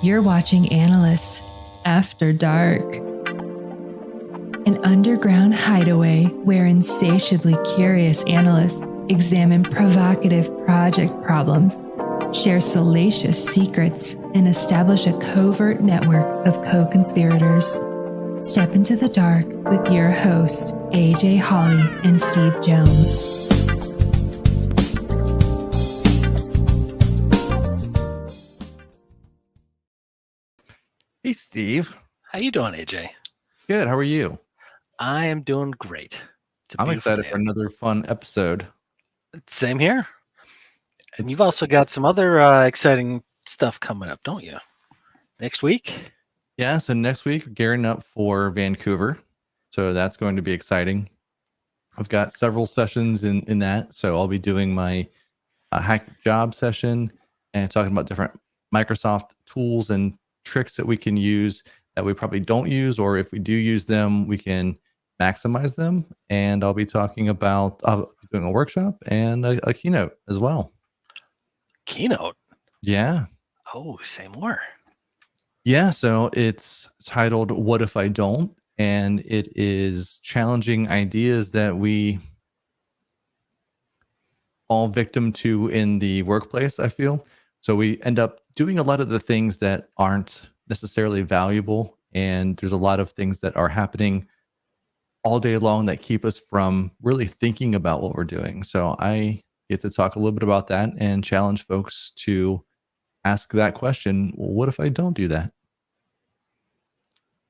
You're watching Analysts After Dark, an underground hideaway where insatiably curious analysts examine provocative project problems, share salacious secrets, and establish a covert network of co-conspirators. Step into the dark with your hosts, AJ Hawley and Steve Jones. Hey, Steve. How you doing, AJ? Good. How are you? I am doing great. I'm excited for another fun episode. Same here. And It's you've also got some other exciting stuff coming up, don't you? Next week? Yeah, so next week, gearing up for Vancouver. So that's going to be exciting. I've got several sessions in that. So I'll be doing my hack job session and talking about different Microsoft tools and tricks that we can use that we probably don't use, or if we do use them, we can maximize them. And I'll be talking about doing a workshop and a keynote as well. Keynote? Yeah. Oh, say more. Yeah, so it's titled What If I Don't? And it is challenging ideas that we all victim to in the workplace, I feel. So we end up doing a lot of the things that aren't necessarily valuable. And there's a lot of things that are happening all day long that keep us from really thinking about what we're doing. So I get to talk a little bit about that and challenge folks to ask that question. Well, what if I don't do that?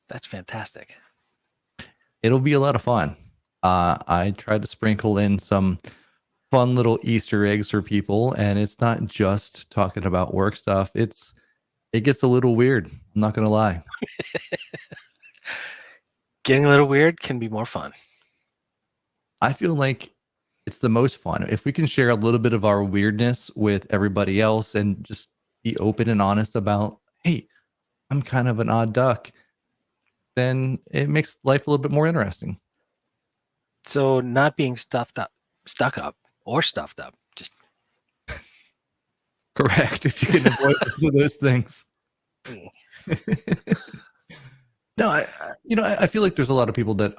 That's fantastic. It'll be a lot of fun. I tried to sprinkle in some fun little Easter eggs for people, and it's not just talking about work stuff. It gets a little weird. I'm not gonna lie. Getting a little weird can be more fun. I feel like it's the most fun if we can share a little bit of our weirdness with everybody else and just be open and honest about, hey, I'm kind of an odd duck. Then it makes life a little bit more interesting. So not being stuck up, or stuffed up. Just correct. If you can avoid both of those things. No, I feel like there's a lot of people that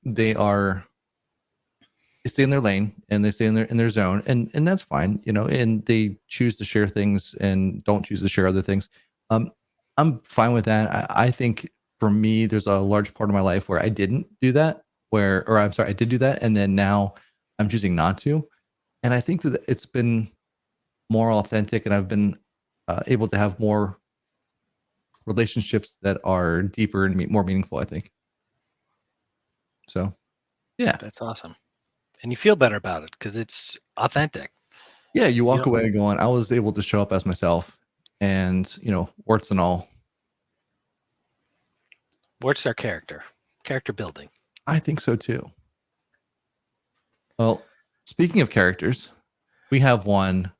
they stay in their lane and they stay in their zone, and that's fine, and they choose to share things and don't choose to share other things. I'm fine with that. I think for me, there's a large part of my life where I didn't do that, I did do that, and then now I'm choosing not to. And I think that it's been more authentic, and I've been able to have more relationships that are deeper and more meaningful, I think. So, yeah. That's awesome. And you feel better about it because it's authentic. Yeah, you walk away going, I was able to show up as myself, and, warts and all. Warts are character building. I think so too. Well, speaking of characters, we have one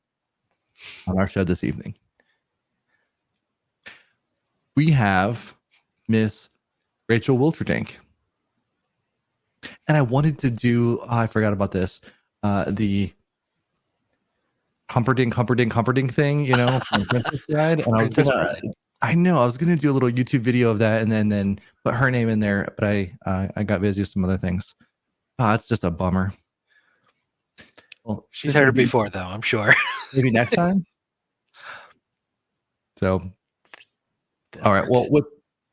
on our show this evening. We have Miss Rachael Wilterdink. And I wanted to do, I forgot about this, the Humperdink thing, from Princess Bride. And I was gonna do a little YouTube video of that and then put her name in there, but I got busy with some other things. It's just a bummer. Well, she's heard it before, though, I'm sure. Maybe next time. So, all right. Well,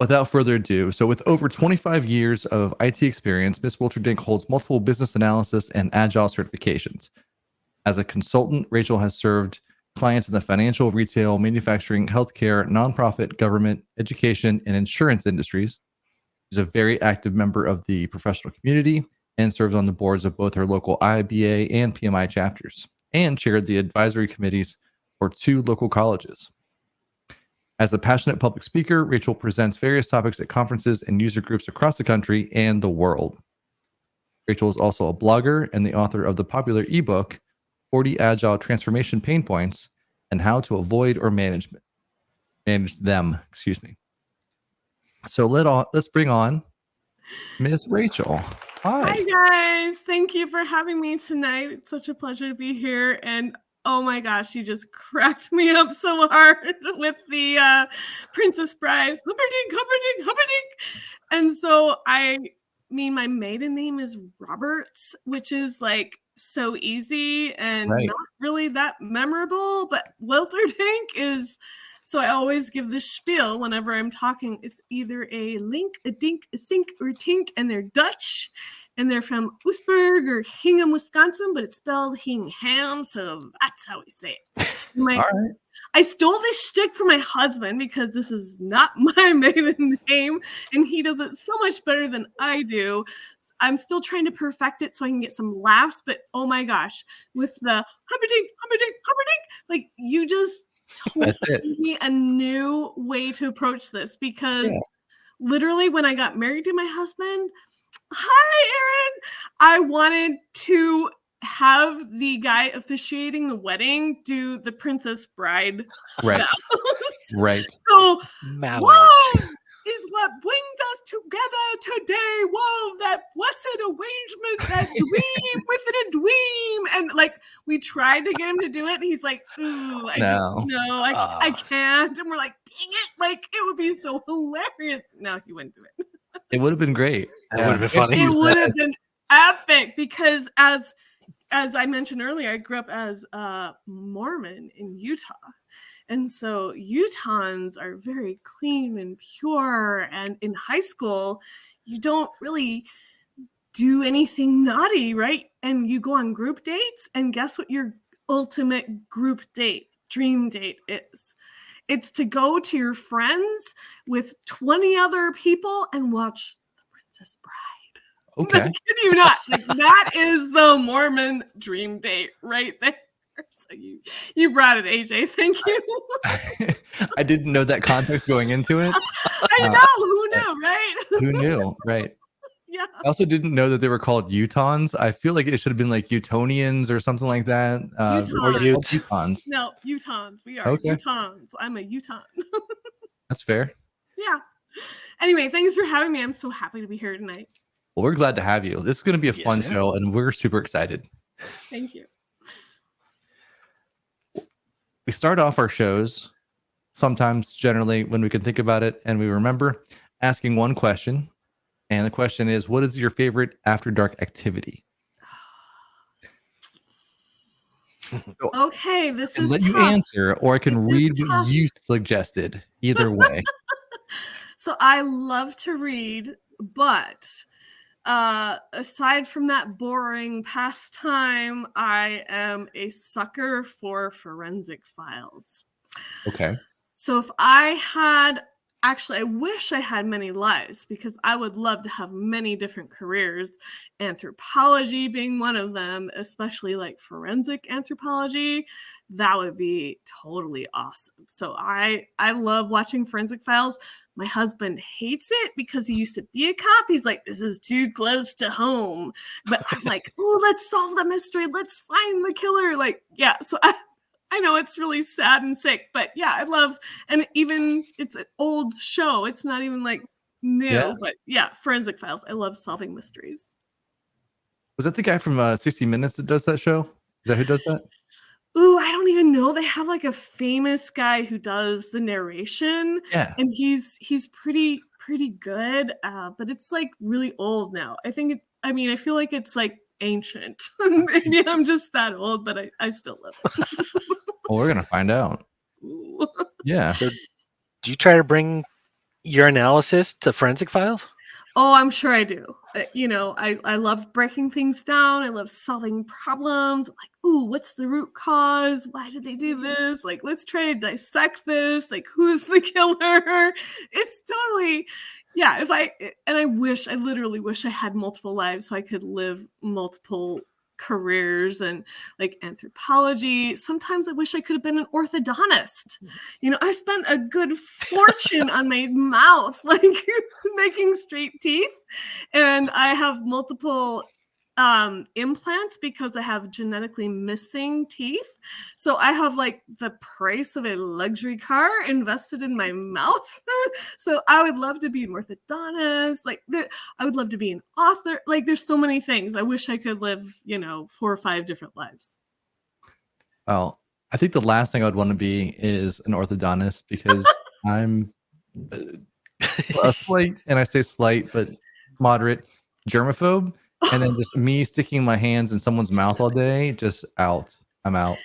without further ado, so with over 25 years of IT experience, Ms. Wilterdink holds multiple business analysis and agile certifications. As a consultant, Rachael has served clients in the financial, retail, manufacturing, healthcare, nonprofit, government, education, and insurance industries. She's a very active member of the professional community and serves on the boards of both her local IBA and PMI chapters, and chaired the advisory committees for 2 local colleges. As a passionate public speaker, Rachael presents various topics at conferences and user groups across the country and the world. Rachael is also a blogger and the author of the popular ebook, 40 Agile Transformation Pain Points and How to Avoid or Manage Them. Excuse me. So let's bring on Miss Rachael. Hi. Hi, guys. Thank you for having me tonight. It's such a pleasure to be here. And oh my gosh, you just cracked me up so hard with the Princess Bride. Humperdinck, Humperdinck, Humperdinck. And so my maiden name is Roberts, which is like so easy and Right. not really that memorable, but Wilterdink is. So I always give this spiel whenever I'm talking. It's either a link, a dink, a sink, or a tink, and they're Dutch, and they're from Oostburg or Hingham, Wisconsin, but it's spelled Hingham, so that's how we say it. All right. I stole this shtick from my husband because this is not my maiden name, and he does it so much better than I do. I'm still trying to perfect it so I can get some laughs, but oh my gosh, with the Humperdinck, Humperdinck, Humperdinck, like you just told me a new way to approach this because literally when I got married to my husband, hi, Aaron, I wanted to have the guy officiating the wedding do the Princess Bride. Right. Right. So, Mallet. whoa is what brings us together today. Whoa, that blessed arrangement, that dream within a dream. And like, we tried to get him to do it. And he's like, ooh, I can't. And we're like, dang it. Like, it would be so hilarious. No, he wouldn't do it. It would have been great. That would have been funny. It would have been epic because as I mentioned earlier, I grew up as a Mormon in Utah. And so Utahns are very clean and pure. And in high school, you don't really do anything naughty, right? And you go on group dates, and guess what your ultimate group date, dream date is? It's to go to your friends with 20 other people and watch The Princess Bride. Okay. I kid you not. Like, that is the Mormon dream date right there. So you brought it, AJ. Thank you. I didn't know that context going into it. I know. Who knew, right? Who knew? Right. Yeah. I also didn't know that they were called Utahns. I feel like it should have been like Utonians or something like that. Utahns. Or Utahns. No, Utahns. We are Okay. Utahns. I'm a Utahn. That's fair. Yeah. Anyway, thanks for having me. I'm so happy to be here tonight. Well, we're glad to have you. This is going to be a fun show, and we're super excited. Thank you. We start off our shows sometimes, generally, when we can think about it and we remember, asking one question. And the question is, what is your favorite after dark activity? Okay, this is let tough. you answer, or I can read what you suggested. Either way. So I love to read, but aside from that boring pastime, I am a sucker for forensic files. Okay. So if I wish I had many lives because I would love to have many different careers, anthropology being one of them, especially like forensic anthropology. That would be totally awesome. So I love watching forensic files. My husband hates it because he used to be a cop. He's like, this is too close to home. But I'm like, oh, let's solve the mystery. Let's find the killer. Like, yeah. So I know it's really sad and sick, but yeah, I love, and even it's an old show. It's not even like new, but yeah, forensic files. I love solving mysteries. Was that the guy from 60 Minutes that does that show? Is that who does that? Ooh, I don't even know. They have like a famous guy who does the narration. Yeah. And he's pretty good, but it's like really old now. I feel like it's like ancient. Maybe I'm just that old, but I still love it. Well, we're gonna find out. Ooh. Yeah. So, do you try to bring your analysis to forensic files? Oh, I'm sure I do. I love breaking things down. I love solving problems. Like, ooh, what's the root cause? Why did they do this? Like, let's try to dissect this. Like, who's the killer? It's totally, yeah. I literally wish I had multiple lives so I could live multiple careers and like anthropology. Sometimes I wish I could have been an orthodontist. I spent a good fortune on my mouth, like making straight teeth, and I have multiple implants because I have genetically missing teeth. So I have like the price of a luxury car invested in my mouth. So I would love to be an orthodontist. Like I would love to be an author. Like there's so many things. I wish I could live, 4 or 5 different lives. Well, I think the last thing I would want to be is an orthodontist because I'm a slight, and I say slight, but moderate germaphobe. And then just me sticking my hands in someone's mouth all day, just out. I'm out.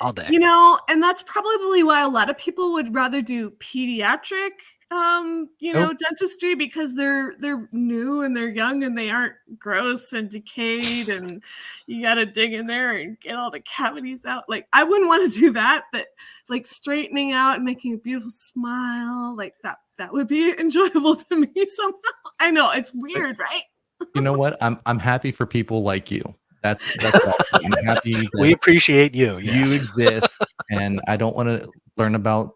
All day. You know, and that's probably why a lot of people would rather do pediatric dentistry, because they're new and they're young and they aren't gross and decayed, and you got to dig in there and get all the cavities out. Like, I wouldn't want to do that, but like straightening out and making a beautiful smile, like that would be enjoyable to me somehow. I know it's weird, right? You know what? I'm happy for people like you. That's all. I'm happy that We appreciate you. you Yes. exist, and I don't want to learn about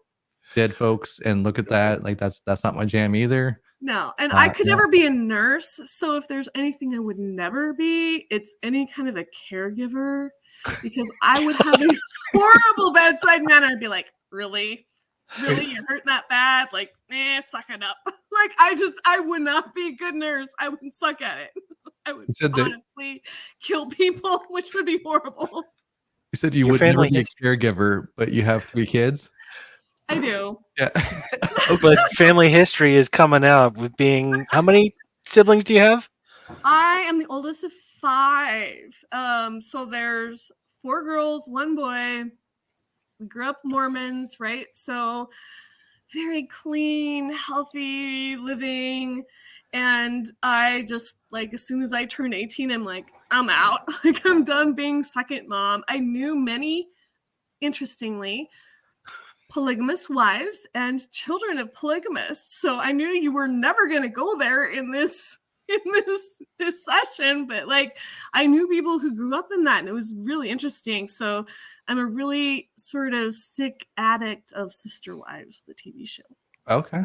dead folks and look at that. Like that's not my jam either. No, and I could Yeah. never be a nurse. So if there's anything I would never be, it's any kind of a caregiver, because I would have a horrible bedside manner. I'd be like, really? You hurt that bad? Like, suck it up. Like, I would not be a good nurse. I would suck at it. I would You said that- honestly kill people, which would be horrible. You said you Your would never family be a hits- caregiver, but you have 3 kids. I do. Yeah. But family history is coming out with being, how many siblings do you have? I am the oldest of 5. So there's 4 girls, 1 boy. We grew up Mormons, right? So very clean, healthy living. And I just, like, as soon as I turned 18, I'm like, I'm out. Like, I'm done being second mom. I knew many, interestingly, polygamous wives and children of polygamists. So I knew you were never going to go there in this session, but like, I knew people who grew up in that, and it was really interesting. So I'm a really sort of sick addict of Sister Wives, the TV show. Okay.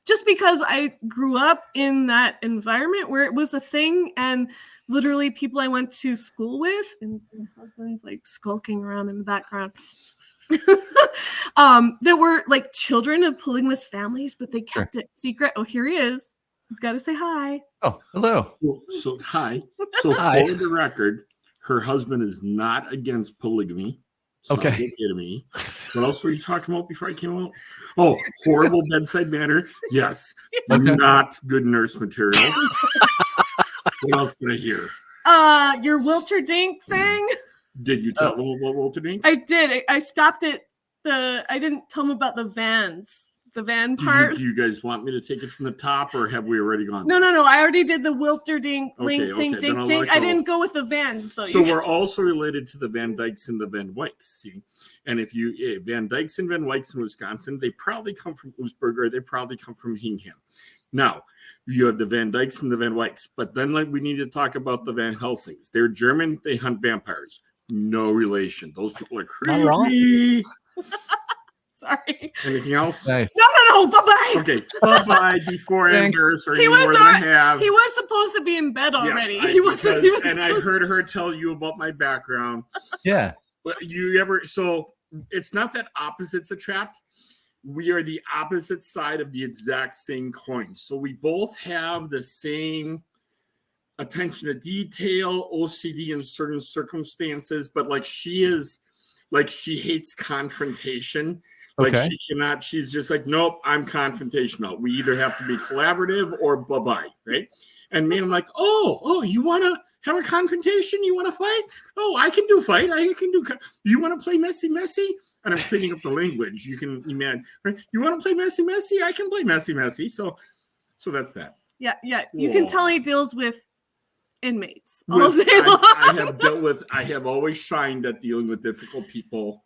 Just because I grew up in that environment where it was a thing, and literally people I went to school with, and husbands like skulking around in the background, that were like children of polygamous families, but they kept it secret. Oh, here he is. He's got to say hi. Oh, hello. So hi. So Hi. for the record, her husband is not against polygamy. Sounds Okay. okay to me. What else were you talking about before I came out? Oh, horrible bedside manner. Yes. Okay. Not good nurse material. What else did I hear? Your Wilterdink thing. Did you tell them about Wilterdink? I did. I stopped at I didn't tell him about the vans. The van part. Do you guys want me to take it from the top, or have we already gone? No. I already did the Wilterdink link Okay, sync then I'll dink let dink. I go. didn't go with the vans though. So we're also related to the Van Dykes and the Van Wykes. See, and if you Van Dykes and Van Wykes in Wisconsin, they probably come from Oostburg, or they probably come from Hingham. Now you have the Van Dykes and the Van Wykes, but then like we need to talk about the Van Helsings. They're German. They hunt vampires. No relation. Those people are Not wrong. crazy. Sorry. Anything else? Nice. No. Bye bye. Okay. Bye. Before Thanks. anniversary, He was more not- than a half. He was supposed to be in bed Yes, already. I- He wasn't. because- and I heard her tell you about my background. Yeah. But you ever, so it's not that opposites attract. We are the opposite side of the exact same coin. So we both have the same attention to detail, OCD in certain circumstances, but like she hates confrontation. Like Okay. she cannot, she's just like, nope, I'm confrontational. We either have to be collaborative or bye-bye, right? And me, I'm like, oh, you want to have a confrontation? You want to fight? Oh, I can do fight. I can do, you want to play messy? And I'm cleaning up the language. You can imagine, right? You want to play messy? I can play messy. So that's that. Yeah. You can Whoa. tell he deals with inmates all With- day long. I have always shined at dealing with difficult people.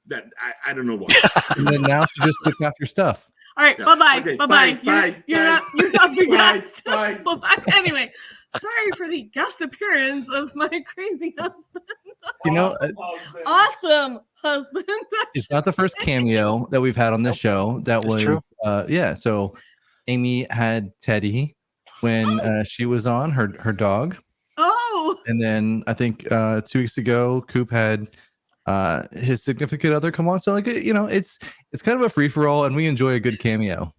That I don't know why. And then now she just gets half your stuff. All right, Yeah. bye-bye. Okay, Bye-bye. bye, You're bye. not the Bye, guest. bye. Bye-bye. Anyway, sorry for the guest appearance of my crazy husband. You know, Awesome husband. it's not the first cameo that we've had on this show. That That's was true. So Amy had Teddy when she was on her dog, Oh, and then I think 2 weeks ago Coop had his significant other come on. So like it's kind of a free for all, and we enjoy a good cameo.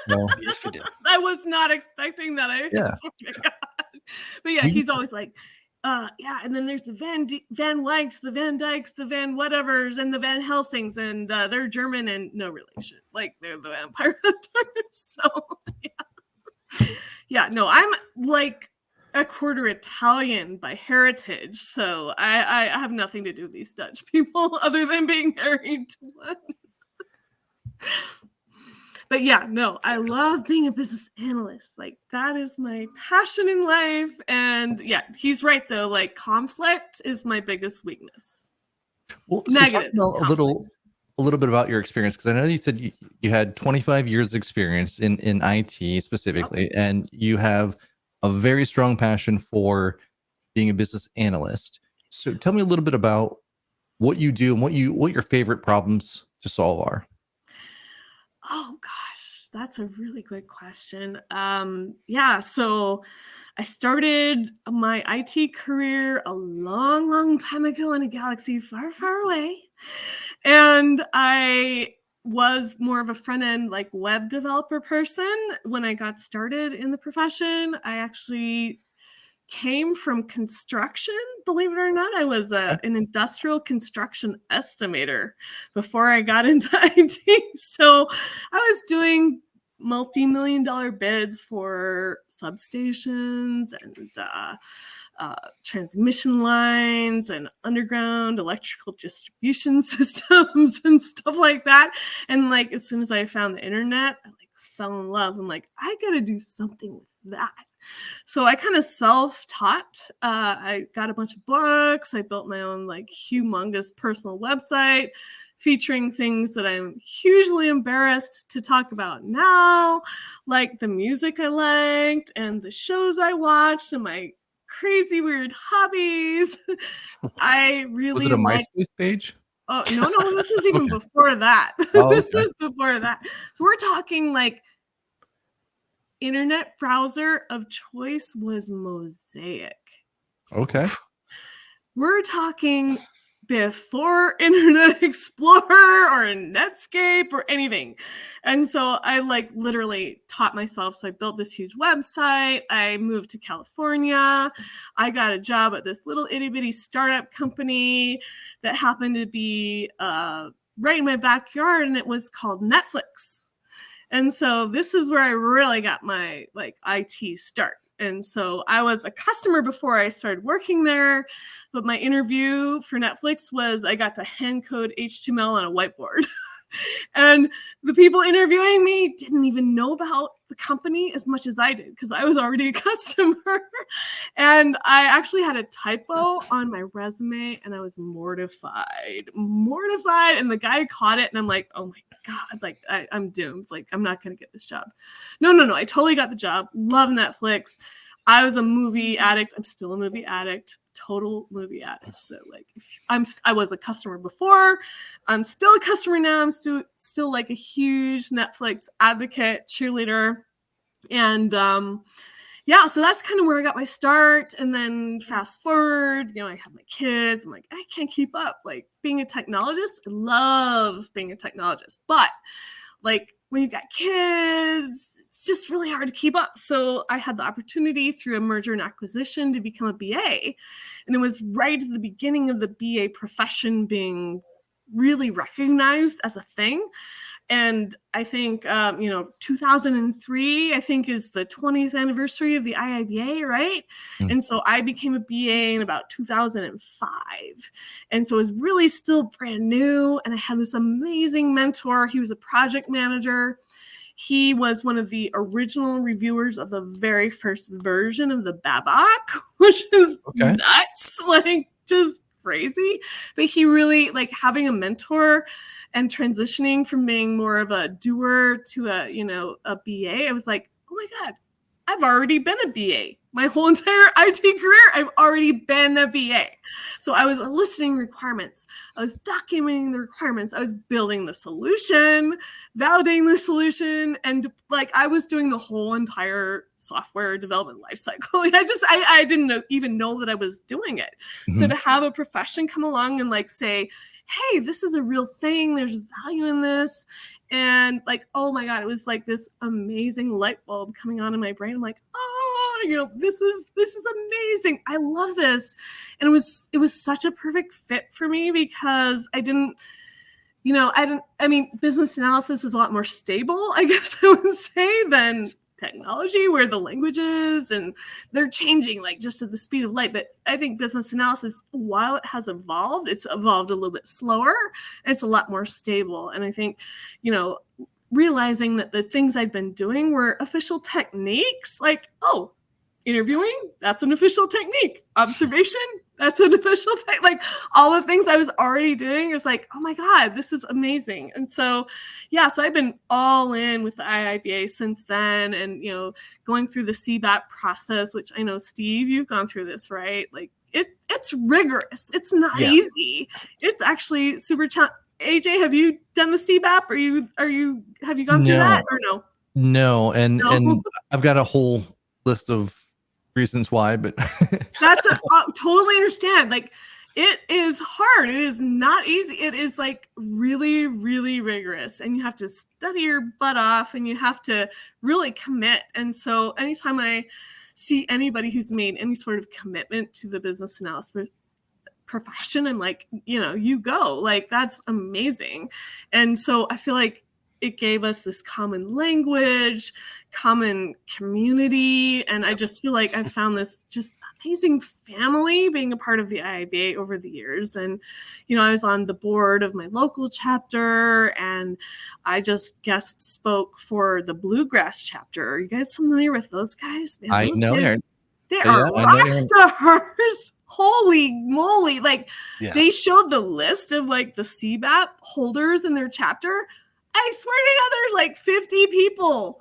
So, Yes, we do. I was not expecting that. Yeah. Oh my God. But yeah, We he's used- always like, Yeah, and then there's the Van Wykes, the Van Dykes, the Van whatevers, and the Van Helsings, and they're German and no relation. Like they're the vampire hunters. So yeah, no, I'm like a quarter Italian by heritage, so I have nothing to do with these Dutch people other than being married to one. But yeah, no, I love being a business analyst. Like that is my passion in life. And yeah, he's right though. Like conflict is my biggest weakness. Well, so Negative talk about a little bit about your experience, because I know you said you had 25 years experience in IT specifically, and you have a very strong passion for being a business analyst. So tell me a little bit about what you do and what your favorite problems to solve are. Oh gosh, that's a really good question. Yeah, so I started my IT career a long, long time ago in a galaxy far, far away. And I was more of a front end like web developer person when I got started in the profession. I actually came from construction, believe it or not. I was an industrial construction estimator before I got into IT. So I was doing multi-million-dollar bids for substations and transmission lines and underground electrical distribution systems and stuff like that. And like as soon as I found the internet, I like fell in love. I'm like, I gotta do something with that. So I kind of self-taught. I got a bunch of books. I built my own like humongous personal website featuring things that I'm hugely embarrassed to talk about now, like the music I liked and the shows I watched and my crazy weird hobbies. I really Was it a MySpace page? Oh, no, this is even before that. This is before that. So we're talking like internet browser of choice was Mosaic. Okay. We're talking before Internet Explorer or Netscape or anything. And so I like literally taught myself. So I built this huge website. I moved to California. I got a job at this little itty bitty startup company that happened to be right in my backyard, and it was called Netflix. And so this is where I really got my like IT start. And so I was a customer before I started working there, but my interview for Netflix was I got to hand code HTML on a whiteboard. And the people interviewing me didn't even know about the company as much as I did because I was already a customer. And I actually had a typo on my resume and I was mortified. And the guy caught it and I'm like, oh my God, like I'm doomed. Like I'm not going to get this job. No. I totally got the job. Love Netflix. I was a movie addict. I'm still a movie addict. Total movie addict. So like I was a customer before. I'm still a customer now. I'm still like a huge Netflix advocate, cheerleader. And yeah, so that's kind of where I got my start. And then fast forward, I have my kids. I'm like, I can't keep up. Like being a technologist, I love being a technologist. But like when you got kids, it's just really hard to keep up. So I had the opportunity through a merger and acquisition to become a BA. And it was right at the beginning of the BA profession being really recognized as a thing. And I think, 2003, I think is the 20th anniversary of the IIBA, right? Mm. And so I became a BA in about 2005. And so it was really still brand new. And I had this amazing mentor. He was a project manager. He was one of the original reviewers of the very first version of the Babak, which is nuts, like just crazy. But he really, like having a mentor and transitioning from being more of a doer to a BA, I was like, oh my God, I've already been a BA. My whole entire IT career, I've already been a BA. So I was eliciting requirements. I was documenting the requirements. I was building the solution, validating the solution, and like I was doing the whole entire software development lifecycle. Like I didn't even know that I was doing it. Mm-hmm. So to have a profession come along and like say, hey, this is a real thing. There's value in this. And like, oh my God, it was like this amazing light bulb coming on in my brain. I'm like, oh, this is amazing. I love this. And it was such a perfect fit for me because business analysis is a lot more stable, I guess I would say, than technology, where the languages and they're changing like just at the speed of light. But I think business analysis, while it has evolved, it's evolved a little bit slower. And it's a lot more stable. And I think, realizing that the things I'd been doing were official techniques, like, oh, interviewing, that's an official technique. Observation, that's an official technique. Like all the things I was already doing was like, oh my God, this is amazing. And so, so I've been all in with the IIBA since then, and, going through the CBAP process, which I know, Steve, you've gone through this, right? Like it's rigorous. It's not easy. It's actually super challenging. AJ, have you done the CBAP? Have you gone through that or no? No. And I've got a whole list of reasons why, but that's totally understand. Like it is hard. It is not easy. It is like really, really rigorous, and you have to study your butt off, and you have to really commit. And so anytime I see anybody who's made any sort of commitment to the business analysis profession, I'm like, you go, like, that's amazing. And so I feel like it gave us this common language, common community. And I just feel like I've found this just amazing family being a part of the IIBA over the years. And, I was on the board of my local chapter, and I just guest spoke for the Bluegrass chapter. Are you guys familiar with those guys? Man, I know guys, they are rock stars. Holy moly. Like they showed the list of like the CBAP holders in their chapter. I swear to God, there's like 50 people.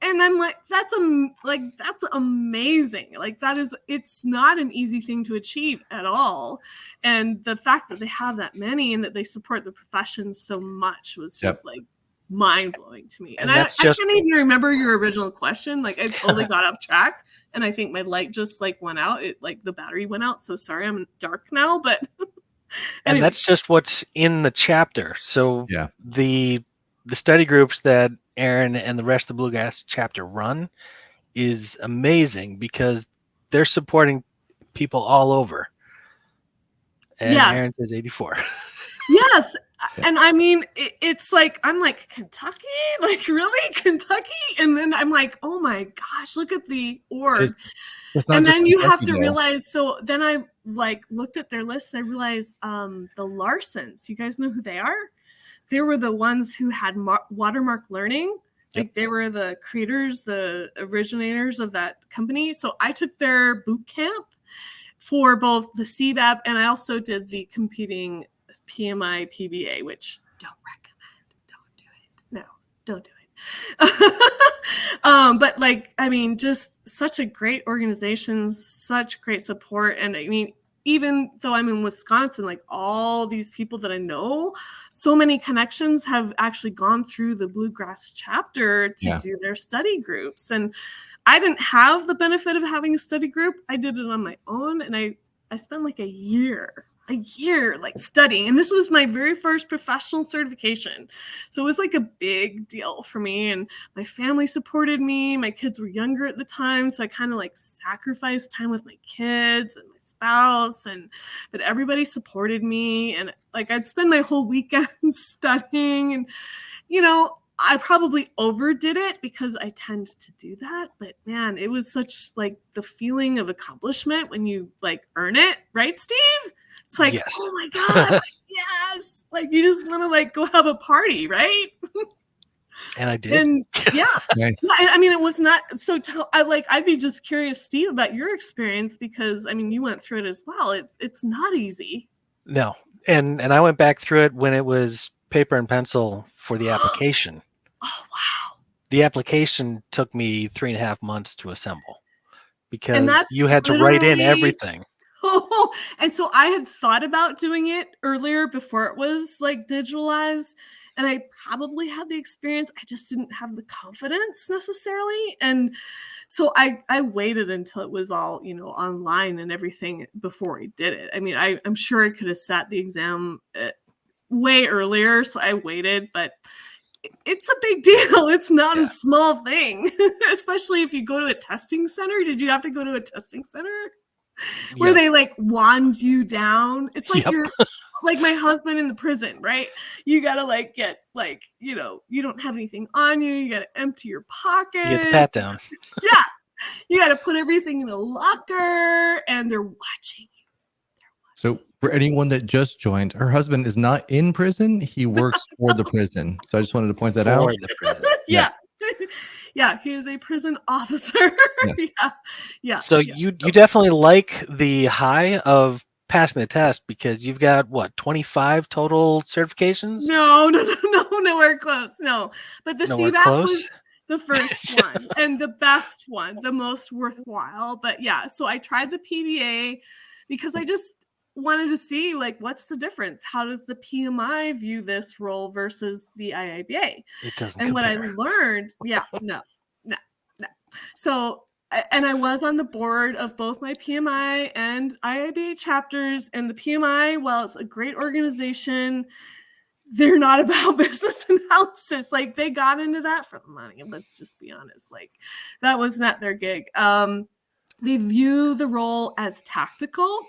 And I'm like, that's amazing. Like it's not an easy thing to achieve at all. And the fact that they have that many and that they support the profession so much was just like mind blowing to me. And I can't even remember your original question. Like I totally got off track. And I think my light just like went out. It like the battery went out. So sorry, I'm dark now, but anyway. And that's just what's in the chapter. So the study groups that Aaron and the rest of the Bluegrass chapter run is amazing because they're supporting people all over. And Aaron says 84. Yes. And I mean, it's like, I'm like, Kentucky? Like, really? Kentucky? And then I'm like, oh my gosh, look at the org. And then you have to realize, so then I like looked at their list. I realized the Larsons, you guys know who they are? They were the ones who had Watermark Learning. Like they were the creators, the originators of that company. So I took their boot camp for both the CBAP, and I also did the competing PMI PBA, which don't recommend. Don't do it. But like, I mean, just such a great organization, such great support. And I mean, even though I'm in Wisconsin, like all these people that I know, so many connections have actually gone through the Bluegrass chapter to do their study groups. And I didn't have the benefit of having a study group. I did it on my own, and I spent like a year like studying. And this was my very first professional certification. So it was like a big deal for me, and my family supported me. My kids were younger at the time, so I kind of like sacrificed time with my kids and my spouse, but everybody supported me. And like I'd spend my whole weekend studying, and I probably overdid it because I tend to do that, but man, it was such like the feeling of accomplishment when you like earn it, right, Steve? It's like, oh my God, like, yes. Like you just want to like go have a party, right? And I did. And I mean, it was not so I'd be just curious, Steve, about your experience, because I mean, you went through it as well. It's not easy. No. And I went back through it when it was paper and pencil for the application. Oh, wow. The application took me 3.5 months to assemble because you had to write in everything. Oh, and so I had thought about doing it earlier before it was like digitalized, and I probably had the experience. I just didn't have the confidence necessarily. And so I waited until it was all, online and everything before I did it. I mean, I'm sure I could have sat the exam way earlier. So I waited, but it's a big deal. It's not a small thing, especially if you go to a testing center. Did you have to go to a testing center where they like wand you down? It's like you're like my husband in the prison, right? You got to like get like, you don't have anything on you. You got to empty your pocket. You get the pat down. Yeah. You got to put everything in a locker and they're watching you. So for anyone that just joined, her husband is not in prison. He works for the prison. So I just wanted to point that out. The prison. Yeah. Yeah, he is a prison officer. Yeah. So you definitely like the high of passing the test because you've got 25 total certifications? No, nowhere close. No. But the CBAP was the first one and the best one, the most worthwhile. But yeah, so I tried the PBA because I just wanted to see like what's the difference? How does the PMI view this role versus the IIBA? It doesn't. And what I learned, no. So, and I was on the board of both my PMI and IIBA chapters, and the PMI, while it's a great organization, they're not about business analysis. Like they got into that for the money. Let's just be honest. Like that was not their gig. They view the role as tactical,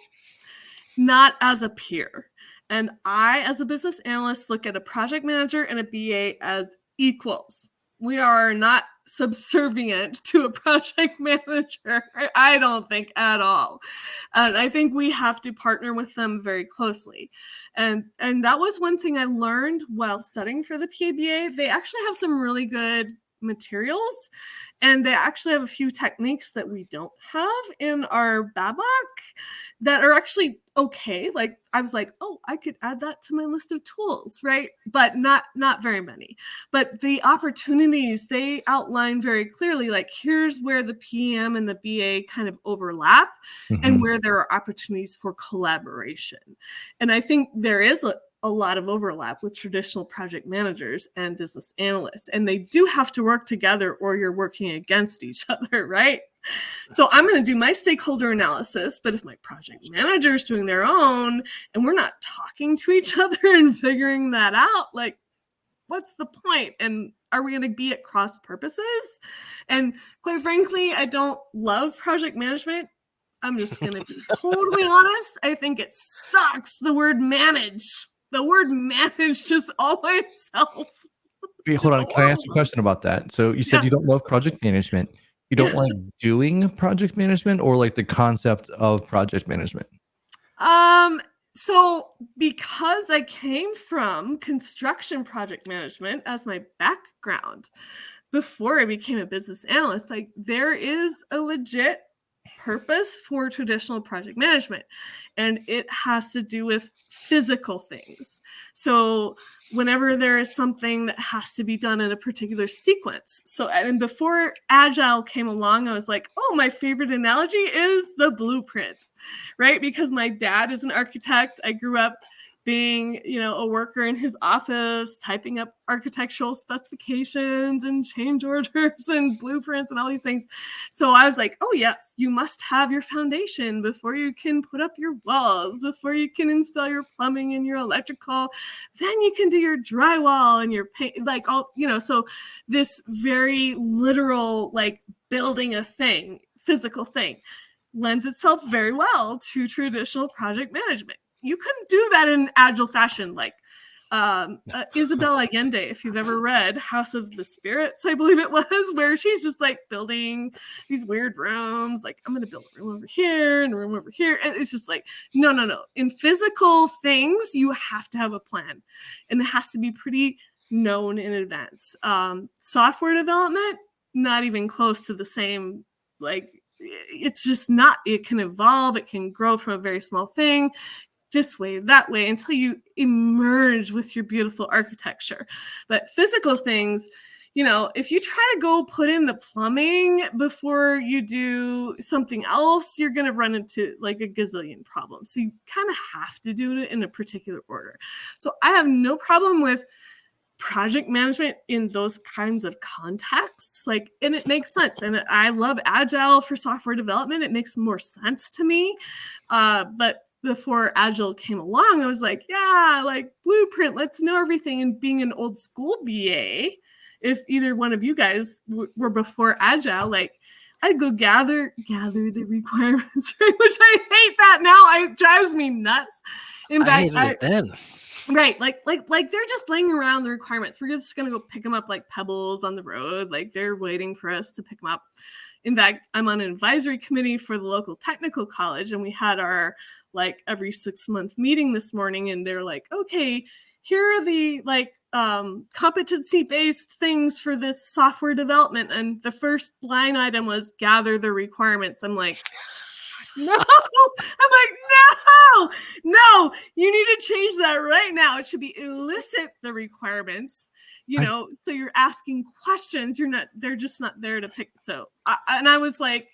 not as a peer. And I, as a business analyst, look at a project manager and a BA as equals. We are not subservient to a project manager, I don't think at all. And I think we have to partner with them very closely. And that was one thing I learned while studying for the PBA. They actually have some really good materials, and they actually have a few techniques that we don't have in our BABOK that are actually okay. Like I was like, oh, I could add that to my list of tools, right? But not very many. But the opportunities they outline very clearly, like here's where the PM and the BA kind of overlap and where there are opportunities for collaboration. And I think there is a lot of overlap with traditional project managers and business analysts, and they do have to work together or you're working against each other, right? So I'm going to do my stakeholder analysis, but if my project manager is doing their own and we're not talking to each other and figuring that out, like what's the point? And are we going to be at cross purposes? And quite frankly, I don't love project management. I'm just going to be totally honest. I think it sucks, the word manage. The word manage just all by itself. Wait, hold on. Can I ask you a question about that? So you said you don't love project management. You don't like doing project management, or like the concept of project management? So because I came from construction project management as my background before I became a business analyst, like there is a legit purpose for traditional project management, and it has to do with physical things. So whenever there is something that has to be done in a particular sequence. So, and before Agile came along, I was like, oh, my favorite analogy is the blueprint, right? Because my dad is an architect. I grew up being, a worker in his office, typing up architectural specifications and change orders and blueprints and all these things. So I was like, oh yes, you must have your foundation before you can put up your walls, before you can install your plumbing and your electrical, then you can do your drywall and your paint, like all, so this very literal, like building a thing, physical thing, lends itself very well to traditional project management. You couldn't do that in agile fashion, like Isabel Allende, if you've ever read House of the Spirits, I believe it was, where she's just like building these weird rooms. Like, I'm going to build a room over here and a room over here. And it's just like, no. In physical things, you have to have a plan, and it has to be pretty known in advance. Software development, not even close to the same, like, it's just not, it can evolve. It can grow from a very small thing this way, that way, until you emerge with your beautiful architecture. But physical things, if you try to go put in the plumbing before you do something else, you're going to run into like a gazillion problems. So you kind of have to do it in a particular order. So I have no problem with project management in those kinds of contexts, like, and it makes sense. And I love Agile for software development. It makes more sense to me. But before Agile came along, I was like, yeah, like blueprint, let's know everything. And being an old school BA, if either one of you guys were before Agile, like I'd go gather the requirements, right? Which I hate that now. It drives me nuts. In fact, I hated it then. Right, like they're just laying around the requirements. We're just gonna go pick them up like pebbles on the road. Like they're waiting for us to pick them up. In fact, I'm on an advisory committee for the local technical college, and we had our like every 6-month meeting this morning. And they're like, okay, here are the like competency-based things for this software development. And the first line item was gather the requirements. I'm like, no, no, you need to change that right now. It should be elicit the requirements, so you're asking questions. They're just not there to pick. So, I was like,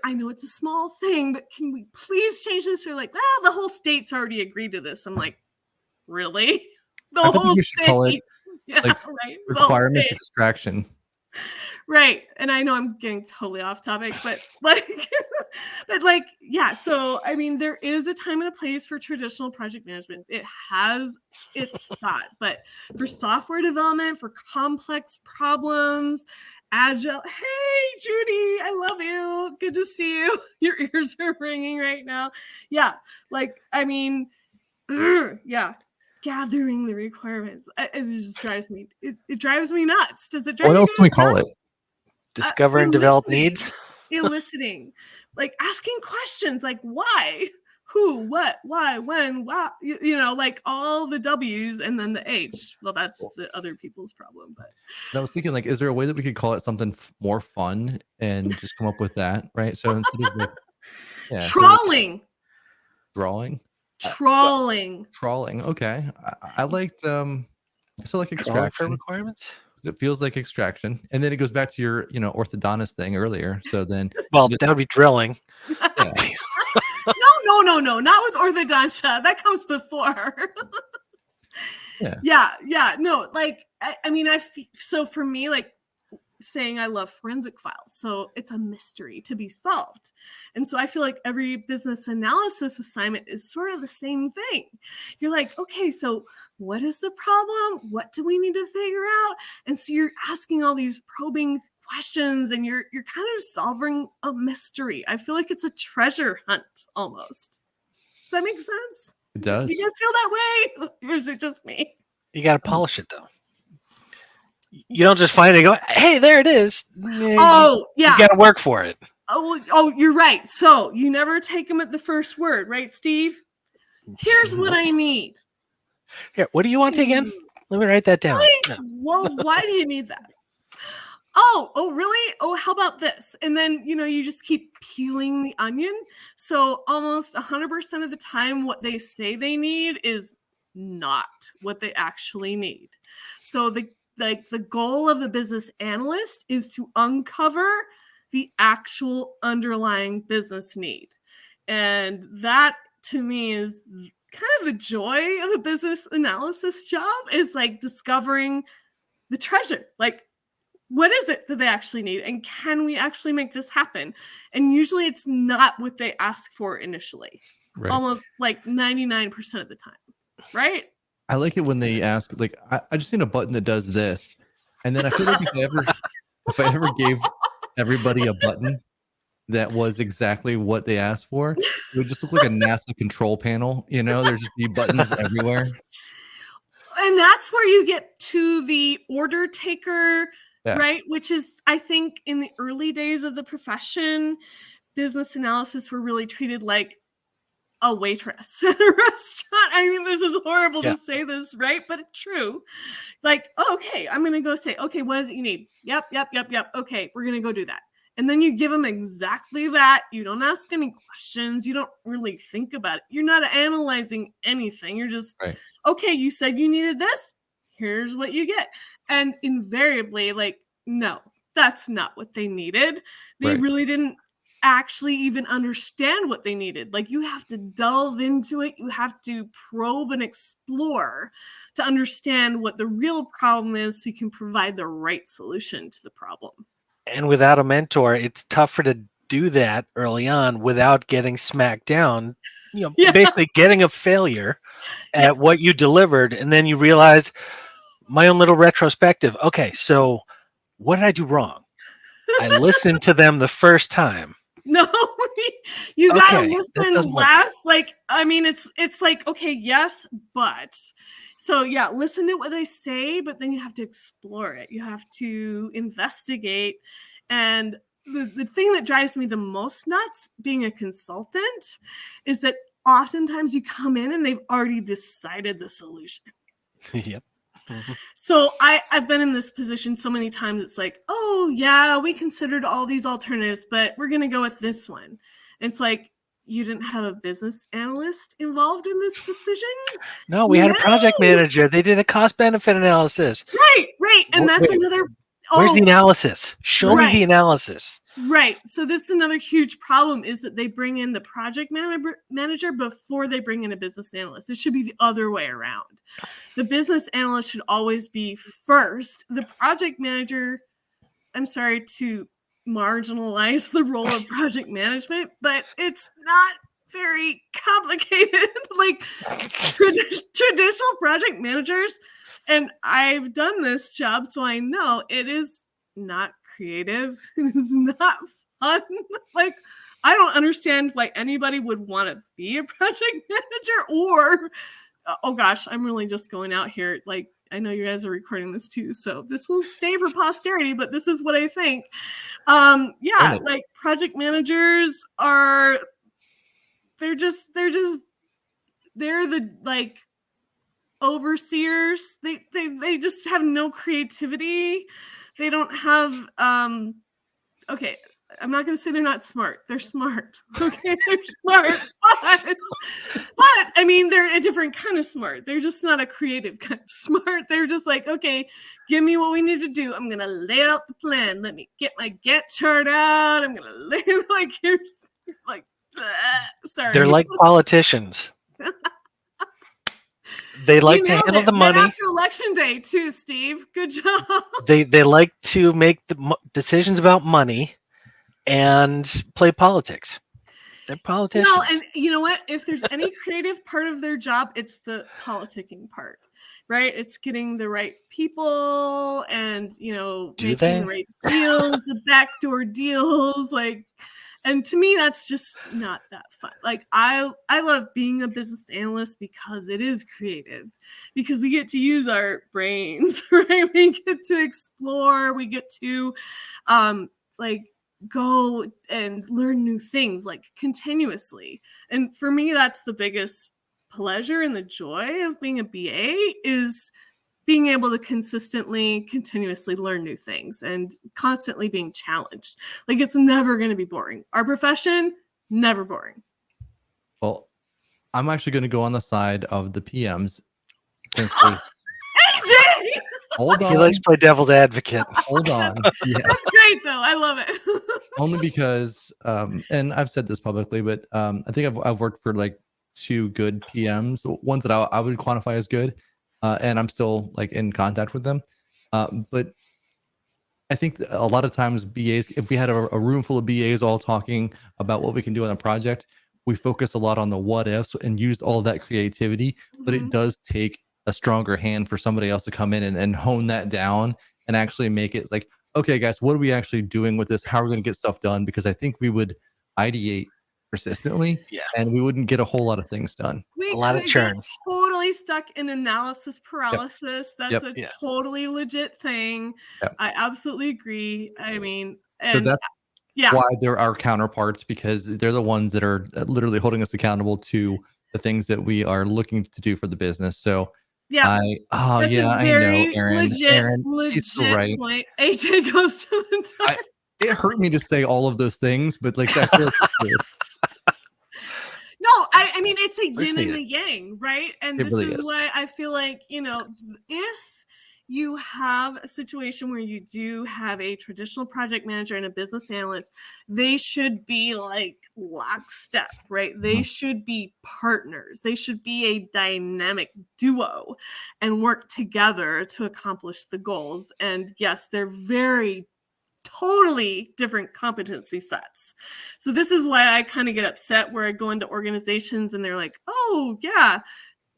I know it's a small thing, but can we please change this? They're like, well, the whole state's already agreed to this. I'm like, really? The whole state? Call it, yeah, like, right. Requirements extraction. Right. And I know I'm getting totally off topic, but yeah. So, I mean, there is a time and a place for traditional project management. It has its spot, but for software development, for complex problems, Agile. Hey, Judy, I love you. Good to see you. Your ears are ringing right now. Yeah. Yeah. Gathering the requirements. It just drives me. It drives me nuts. Does it drive What you else can we call nuts? it? Discover and develop needs. Eliciting, like asking questions like why, who, what, why, when, why, like all the W's and then the H. Well, that's the other people's problem. But I was thinking, like, is there a way that we could call it something more fun and just come up with that, right? So instead of like, trawling. Trawling. Okay. I liked like extraction requirements. It feels like extraction, and then it goes back to your orthodontist thing earlier. So then, well, that would be drilling. Yeah. No, not with orthodontia. That comes before. Yeah. No, like so for me, like saying I love forensic files. So it's a mystery to be solved. And so I feel like every business analysis assignment is sort of the same thing. You're like, okay, so what is the problem? What do we need to figure out? And so you're asking all these probing questions and you're kind of solving a mystery. I feel like it's a treasure hunt almost. Does that make sense? It does. Do you guys feel that way? Or is it just me? You got to polish it though. You don't just find it and go, hey, there it is. Oh, yeah. You got to work for it. Oh, you're right. So you never take them at the first word, right, Steve? Here's what I need. Here, what do you want again? Let me write that down. No. Well, why do you need that? Oh, really? Oh, how about this? And then, you just keep peeling the onion. So almost 100% of the time, what they say they need is not what they actually need. So the goal of the business analyst is to uncover the actual underlying business need. And that to me is kind of the joy of a business analysis job, is like discovering the treasure. Like, what is it that they actually need? And can we actually make this happen? And usually it's not what they ask for initially, right. Almost like 99% of the time, right? I like it when they ask, like, I just need a button that does this. And then I feel like if I ever gave everybody a button that was exactly what they asked for, it would just look like a NASA control panel. There's just be buttons everywhere. And that's where you get to the order taker, right? Which is, I think, in the early days of the profession, business analysis were really treated like a waitress at a restaurant. I mean, this is horrible to say this, right? But it's true. Like, okay, I'm going to go say, okay, what is it you need? Yep. Okay, we're going to go do that. And then you give them exactly that. You don't ask any questions. You don't really think about it. You're not analyzing anything. You're just, okay, you said you needed this. Here's what you get. And invariably, like, no, that's not what they needed. They really didn't actually even understand what they needed. Like, you have to delve into it. You have to probe and explore to understand what the real problem is so you can provide the right solution to the problem. And without a mentor, it's tougher to do that early on without getting smacked down, basically getting a failure at what you delivered. And then you realize, my own little retrospective. Okay, so what did I do wrong? I listened to them the first time. No, you gotta listen last. Like, I mean, it's like, okay, yes, but so yeah, listen to what they say, but then you have to explore it. You have to investigate. And the thing that drives me the most nuts being a consultant is that oftentimes you come in and they've already decided the solution. Yep. Mm-hmm. So I've been in this position so many times. It's like, oh yeah, we considered all these alternatives, but we're going to go with this one. And it's like, you didn't have a business analyst involved in this decision? No, we had a project manager. They did a cost benefit analysis. Right. And that's another. Where's the analysis? Show me the analysis. Right. So this is another huge problem, is that they bring in the project manager before they bring in a business analyst. It should be the other way around. The business analyst should always be first. The project manager, I'm sorry to marginalize the role of project management, but it's not very complicated. Like traditional project managers, and I've done this job, so I know it is not creative. It is not fun. Like, I don't understand why anybody would want to be a project manager, or oh gosh, I'm really just going out here. Like, I know you guys are recording this too, so this will stay for posterity, but this is what I think. Like project managers are, they're the like overseers. They just have no creativity. They don't have okay, I'm not going to say they're not smart. They're smart. Okay, they're smart. But I mean, they're a different kind of smart. They're just not a creative kind of smart. They're just like, okay, give me what we need to do. I'm going to lay out the plan. Let me get my Gantt chart out. I'm going to lay it like, here's like, sorry. They're like politicians. They like to handle the money. After election day too, Steve. Good job. They like to make the decisions about money and play politics. They're politicians. Well, and you know what? If there's any creative part of their job, it's the politicking part, right? It's getting the right people and, making the right deals, the backdoor deals, like. And to me, that's just not that fun. Like, I love being a business analyst because it is creative, because we get to use our brains, right? We get to explore, we get to go and learn new things, like, continuously. And for me, that's the biggest pleasure and the joy of being a BA, is being able to continuously learn new things and constantly being challenged. Like, it's never going to be boring. Our profession, never boring. Well, I'm actually going to go on the side of the PMs. Since AJ! Hold on. He likes to play devil's advocate. Hold on. Yeah. That's great, though. I love it. Only because, and I've said this publicly, but I think I've worked for like 2 good PMs, ones that I would quantify as good. And I'm still like in contact with them. But I think a lot of times BAs, if we had a room full of BAs all talking about what we can do on a project, we focus a lot on the what ifs and used all that creativity, but it does take a stronger hand for somebody else to come in and hone that down and actually make it like, okay, guys, what are we actually doing with this? How are we going to get stuff done? Because I think we would ideate persistently, and we wouldn't get a whole lot of things done. A lot of churn. Totally stuck in analysis paralysis. That's a totally legit thing. I absolutely agree. I mean, so that's why they're our counterparts, because they're the ones that are literally holding us accountable to the things that we are looking to do for the business. So I know, Aaron. Legit right. Point. AJ goes to the dark. It hurt me to say all of those things, but like that feels true. No, I mean, it's a yin and a yang, right? And this is why I feel like, if you have a situation where you do have a traditional project manager and a business analyst, they should be like lockstep, right? They should be partners. They should be a dynamic duo and work together to accomplish the goals. And yes, they're very totally different competency sets. So this is why I kind of get upset where I go into organizations and they're like, oh yeah,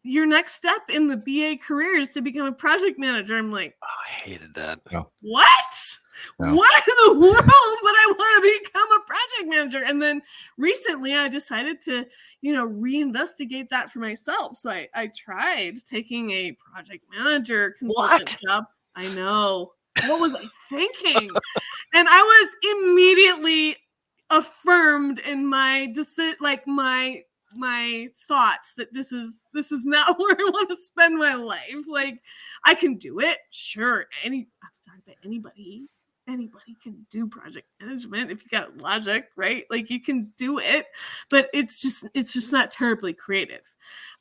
your next step in the BA career is to become a project manager. I'm like, oh, I hated that. No. What? No. What in the world would I want to become a project manager? And then recently I decided to, reinvestigate that for myself. So I tried taking a project manager consultant job. I know. What was I thinking? And I was immediately affirmed in my my thoughts that this is not where I want to spend my life. Like, I can do it. Sure. Anybody can do project management if you got logic, right? Like, you can do it, but it's just not terribly creative.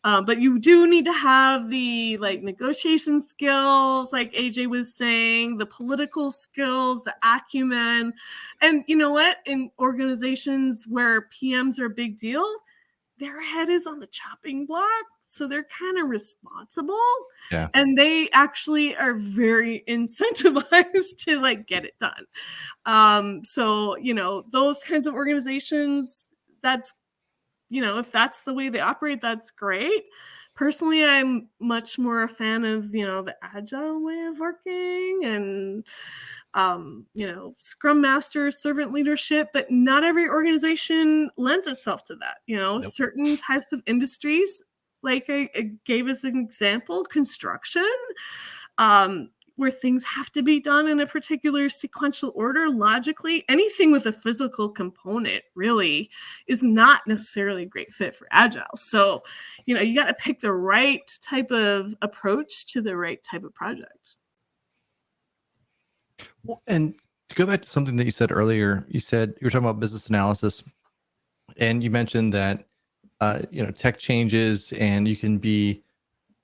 But you do need to have the negotiation skills, like AJ was saying, the political skills, the acumen. And you know what? In organizations where PMs are a big deal, their head is on the chopping block. So they're kind of responsible. Yeah. And they actually are very incentivized to get it done. So, those kinds of organizations, that's, if that's the way they operate, that's great. Personally, I'm much more a fan of, the agile way of working and, Scrum Master, servant leadership, but not every organization lends itself to that. Nope. Certain types of industries, like I gave as an example, construction, where things have to be done in a particular sequential order, logically. Anything with a physical component really is not necessarily a great fit for agile. So, you got to pick the right type of approach to the right type of project. Well, and to go back to something that you said earlier, you were talking about business analysis, and you mentioned that tech changes and you can be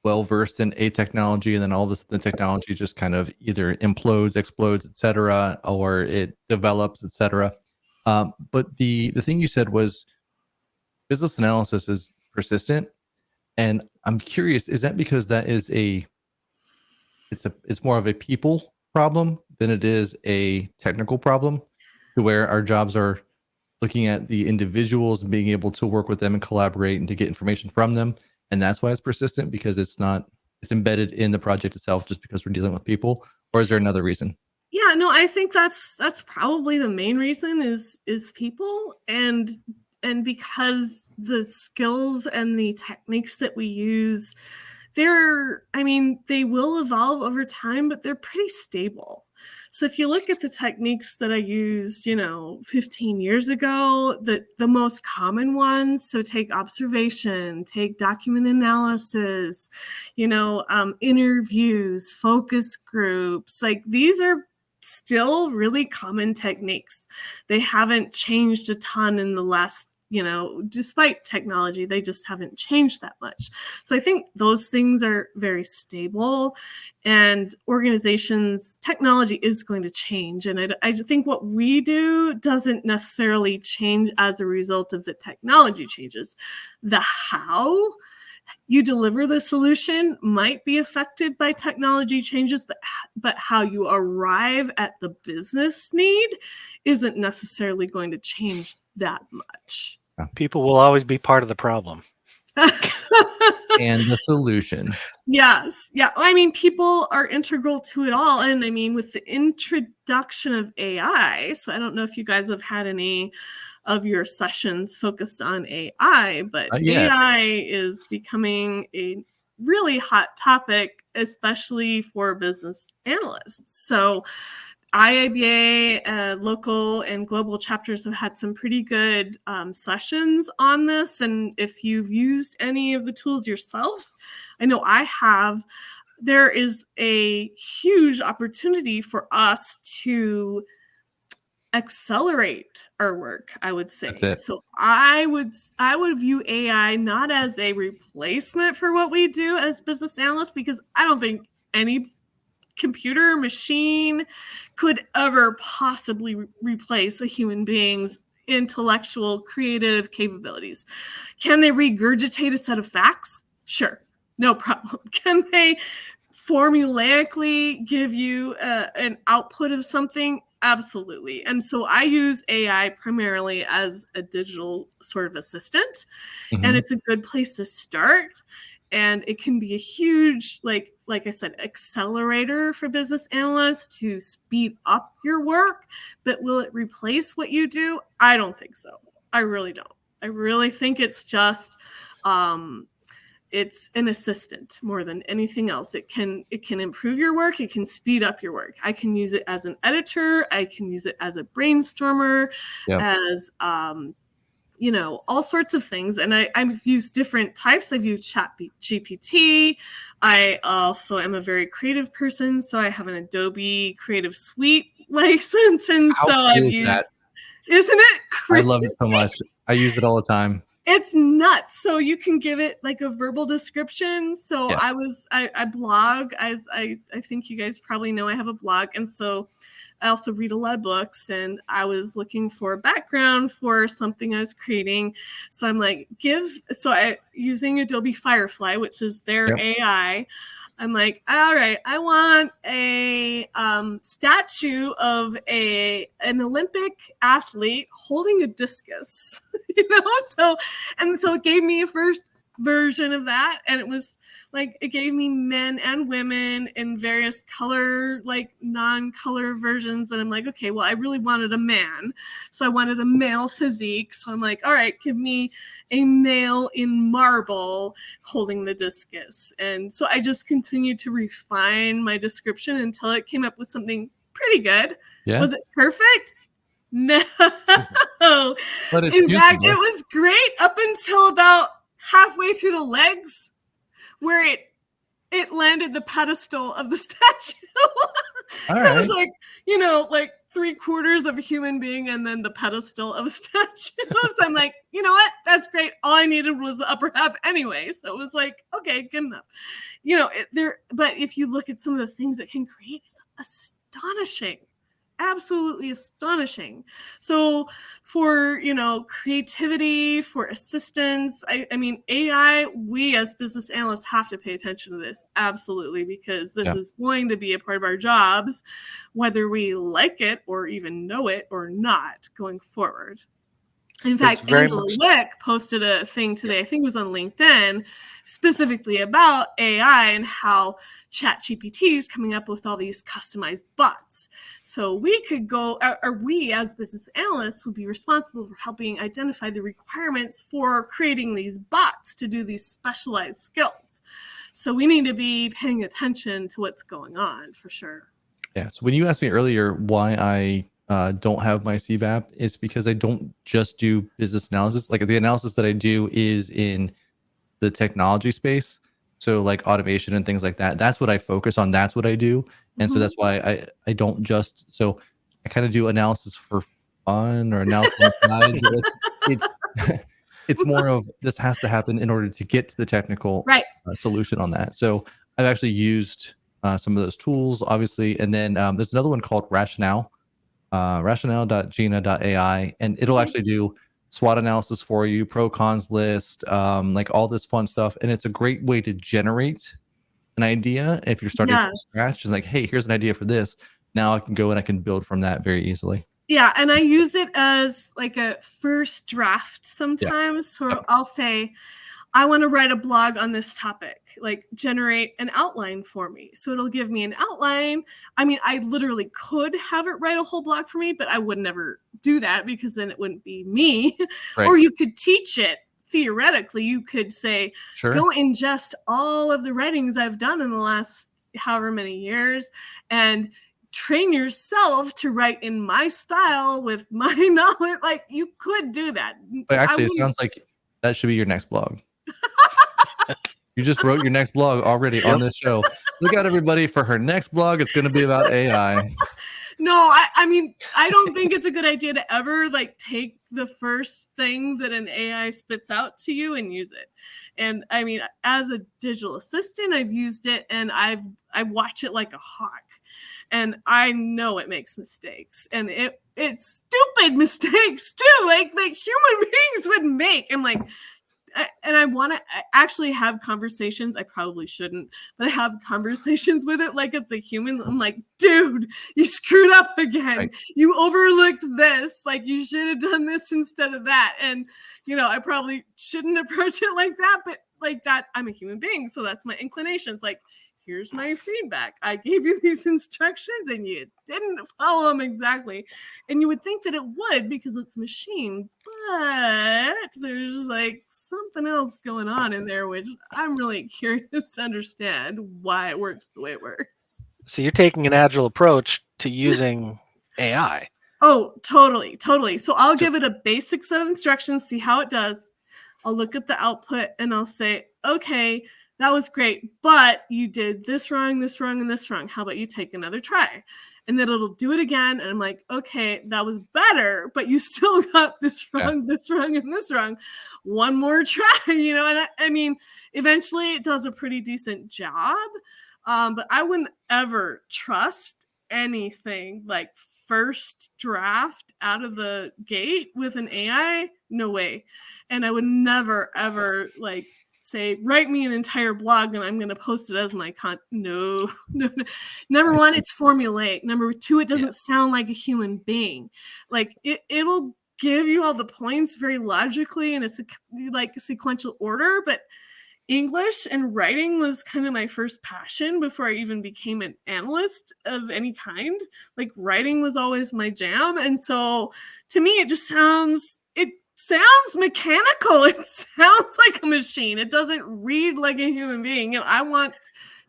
well versed in a technology, and then all of a sudden the technology just kind of either implodes, explodes, etc., or it develops, etc. But the thing you said was business analysis is persistent, and I'm curious, is that because that is it's more of a people problem than it is a technical problem, to where our jobs are looking at the individuals and being able to work with them and collaborate and to get information from them, and that's why it's persistent, because it's embedded in the project itself, just because we're dealing with people? Or is there another reason? Yeah, no, I think that's probably the main reason is people, and because the skills and the techniques that we use, they will evolve over time, but they're pretty stable. So if you look at the techniques that I used, 15 years ago, the most common ones, so take observation, take document analysis, interviews, focus groups, these are still really common techniques. They haven't changed a ton in the last, despite technology, they just haven't changed that much. So I think those things are very stable, and organizations, technology is going to change. And I think what we do doesn't necessarily change as a result of the technology changes. The how you deliver the solution might be affected by technology changes, but how you arrive at the business need isn't necessarily going to change that much. People will always be part of the problem. And the solution. Yes. Yeah. People are integral to it all. And with the introduction of AI, so I don't know if you guys have had any of your sessions focused on AI, but AI is becoming a really hot topic, especially for business analysts. So IABA, local and global chapters have had some pretty good sessions on this. And if you've used any of the tools yourself, I know I have, there is a huge opportunity for us to accelerate our work, I would say. So I would view AI not as a replacement for what we do as business analysts, because I don't think any computer machine could ever possibly replace a human being's intellectual, creative capabilities. Can they regurgitate a set of facts? Sure, no problem. Can they formulaically give you an output of something? Absolutely. And so I use AI primarily as a digital sort of assistant, and it's a good place to start. And it can be a huge, like I said, accelerator for business analysts to speed up your work. But will it replace what you do? I don't think so. I really don't. I really think it's just it's an assistant more than anything else. It can improve your work. It can speed up your work. I can use it as an editor. I can use it as a brainstormer, as all sorts of things. And I've used different types. I've used ChatGPT. I also am a very creative person, so I have an Adobe Creative Suite license, and How so cool I've is used. that? Isn't it crazy? I love it so much. I use it all the time. It's nuts. So you can give it like a verbal description. So I blog, as I think you guys probably know, I have a blog. And so I also read a lot of books, and I was looking for background for something I was creating. So I'm like, using Adobe Firefly, which is their AI. I'm like, all right, I want a statue of an Olympic athlete holding a discus, So it gave me a first version of that, and it was like it gave me men and women in various color, like non-color versions, and I'm like, okay, well, I really wanted a man, so I wanted a male physique, so I'm like, all right, give me a male in marble holding the discus. And so I just continued to refine my description until it came up with something pretty good. Was it perfect? No. But in fact, it was great up until about halfway through the legs, where it landed the pedestal of the statue. It was like, like 3/4 of a human being and then the pedestal of a statue. So I'm like, you know what? That's great. All I needed was the upper half anyway. So it was like, okay, good enough. But if you look at some of the things it can create, it's astonishing. Absolutely astonishing. So for, creativity, for assistance, I mean, AI, we as business analysts have to pay attention to this. Absolutely. Because this is going to be a part of our jobs, whether we like it or even know it or not going forward. In fact, Angela Wick posted a thing today, I think it was on LinkedIn, specifically about AI and how ChatGPT is coming up with all these customized bots. So we could go, or we as business analysts would be responsible for helping identify the requirements for creating these bots to do these specialized skills. So we need to be paying attention to what's going on for sure. Yeah. So when you asked me earlier why I don't have my CBAP, it's because I don't just do business analysis. Like the analysis that I do is in the technology space. So like automation and things like that. That's what I focus on. That's what I do. And so that's why I don't just, so I kind of do analysis for fun or analysis on the side. It's more of this has to happen in order to get to the technical solution on that. So I've actually used some of those tools, obviously. And then there's another one called Rachael. Rachael.gina.ai, and it'll actually do SWOT analysis for you, pro cons list, like all this fun stuff. And it's a great way to generate an idea if you're starting from scratch. And like, hey, here's an idea for this. Now I can go and I can build from that very easily. Yeah, and I use it as like a first draft sometimes. So I'll say, I want to write a blog on this topic, like generate an outline for me. So it'll give me an outline. I mean, I literally could have it write a whole blog for me, but I would never do that because then it wouldn't be me. Or you could teach it. Theoretically, you could say, go ingest all of the writings I've done in the last however many years and train yourself to write in my style with my knowledge. Like you could do that. But actually, it sounds like that should be your next blog. You just wrote your next blog already on this show. Look out, everybody, for her next blog. It's going to be about AI. No, I mean, I don't think it's a good idea to ever like take the first thing that an AI spits out to you and use it. And I mean, as a digital assistant, I've used it and I watch it like a hawk. And I know it makes mistakes. And it's stupid mistakes too, like human beings would make. I'm like, I want to actually have conversations. I probably shouldn't, but I have conversations with it like it's a human. I'm like, dude, you screwed up again. Right. You overlooked this. Like, you should have done this instead of that. And, I probably shouldn't approach it like that, but like that, I'm a human being. So that's my inclination. It's like, here's my feedback. I gave you these instructions and you didn't follow them exactly. And you would think that it would because it's machine, but there's like something else going on in there, which I'm really curious to understand why it works the way it works. So you're taking an agile approach to using AI. Oh, totally. So I'll give it a basic set of instructions, see how it does. I'll look at the output and I'll say, okay, that was great, but you did this wrong, this wrong, and this wrong. How about you take another try? And then it'll do it again. And I'm like, okay, that was better, but you still got this wrong, this wrong, and this wrong. One more try, and I mean, eventually it does a pretty decent job. But I wouldn't ever trust anything like first draft out of the gate with an AI. No way. And I would never, ever like say, write me an entire blog and I'm going to post it as my content. No. Number one, it's formulaic. Number two, it doesn't sound like a human being. Like it'll give you all the points very logically in a sequential order, but English and writing was kind of my first passion before I even became an analyst of any kind. Like writing was always my jam. And so to me, it sounds mechanical. It sounds like a machine. It doesn't read like a human being. I want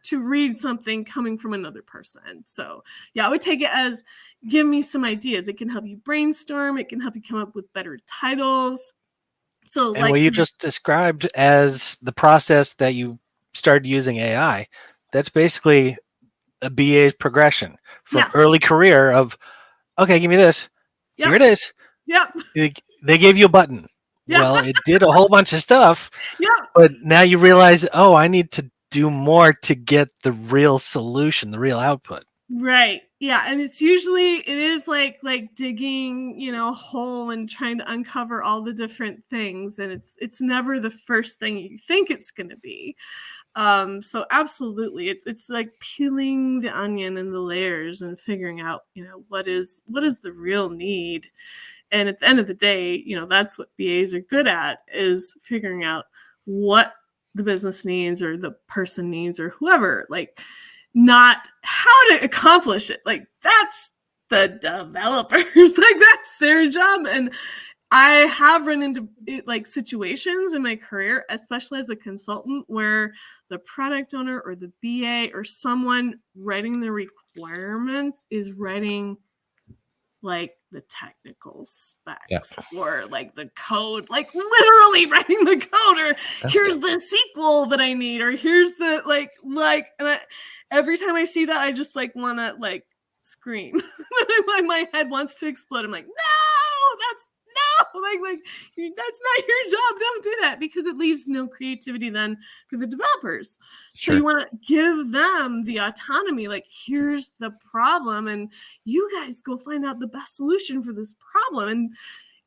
to read something coming from another person. So yeah, I would take it as give me some ideas. It can help you brainstorm. It can help you come up with better titles. So and what you just described as the process that you started using AI, that's basically a BA's progression from early career of, okay, give me this. Here it is. Yep. They gave you a button. Yep. Well, it did a whole bunch of stuff. Yeah. But now you realize, I need to do more to get the real solution, the real output. Right. Yeah. And it is like digging, a hole and trying to uncover all the different things. And it's never the first thing you think it's going to be. So absolutely. It's like peeling the onion and the layers and figuring out, what is the real need. And at the end of the day, that's what BAs are good at, is figuring out what the business needs or the person needs or whoever, like not how to accomplish it. Like that's the developers, like that's their job. And I have run into like situations in my career, especially as a consultant, where the product owner or the BA or someone writing the requirements is writing like the technical specs or like the code, like literally writing the code, or here's the SQL that I need, or here's the and every time I see that, I just like want to like scream. My head wants to explode. I'm like, no, that's not your job. Don't do that, because it leaves no creativity then for the developers. Sure. So you want to give them the autonomy, like here's the problem and you guys go find out the best solution for this problem. And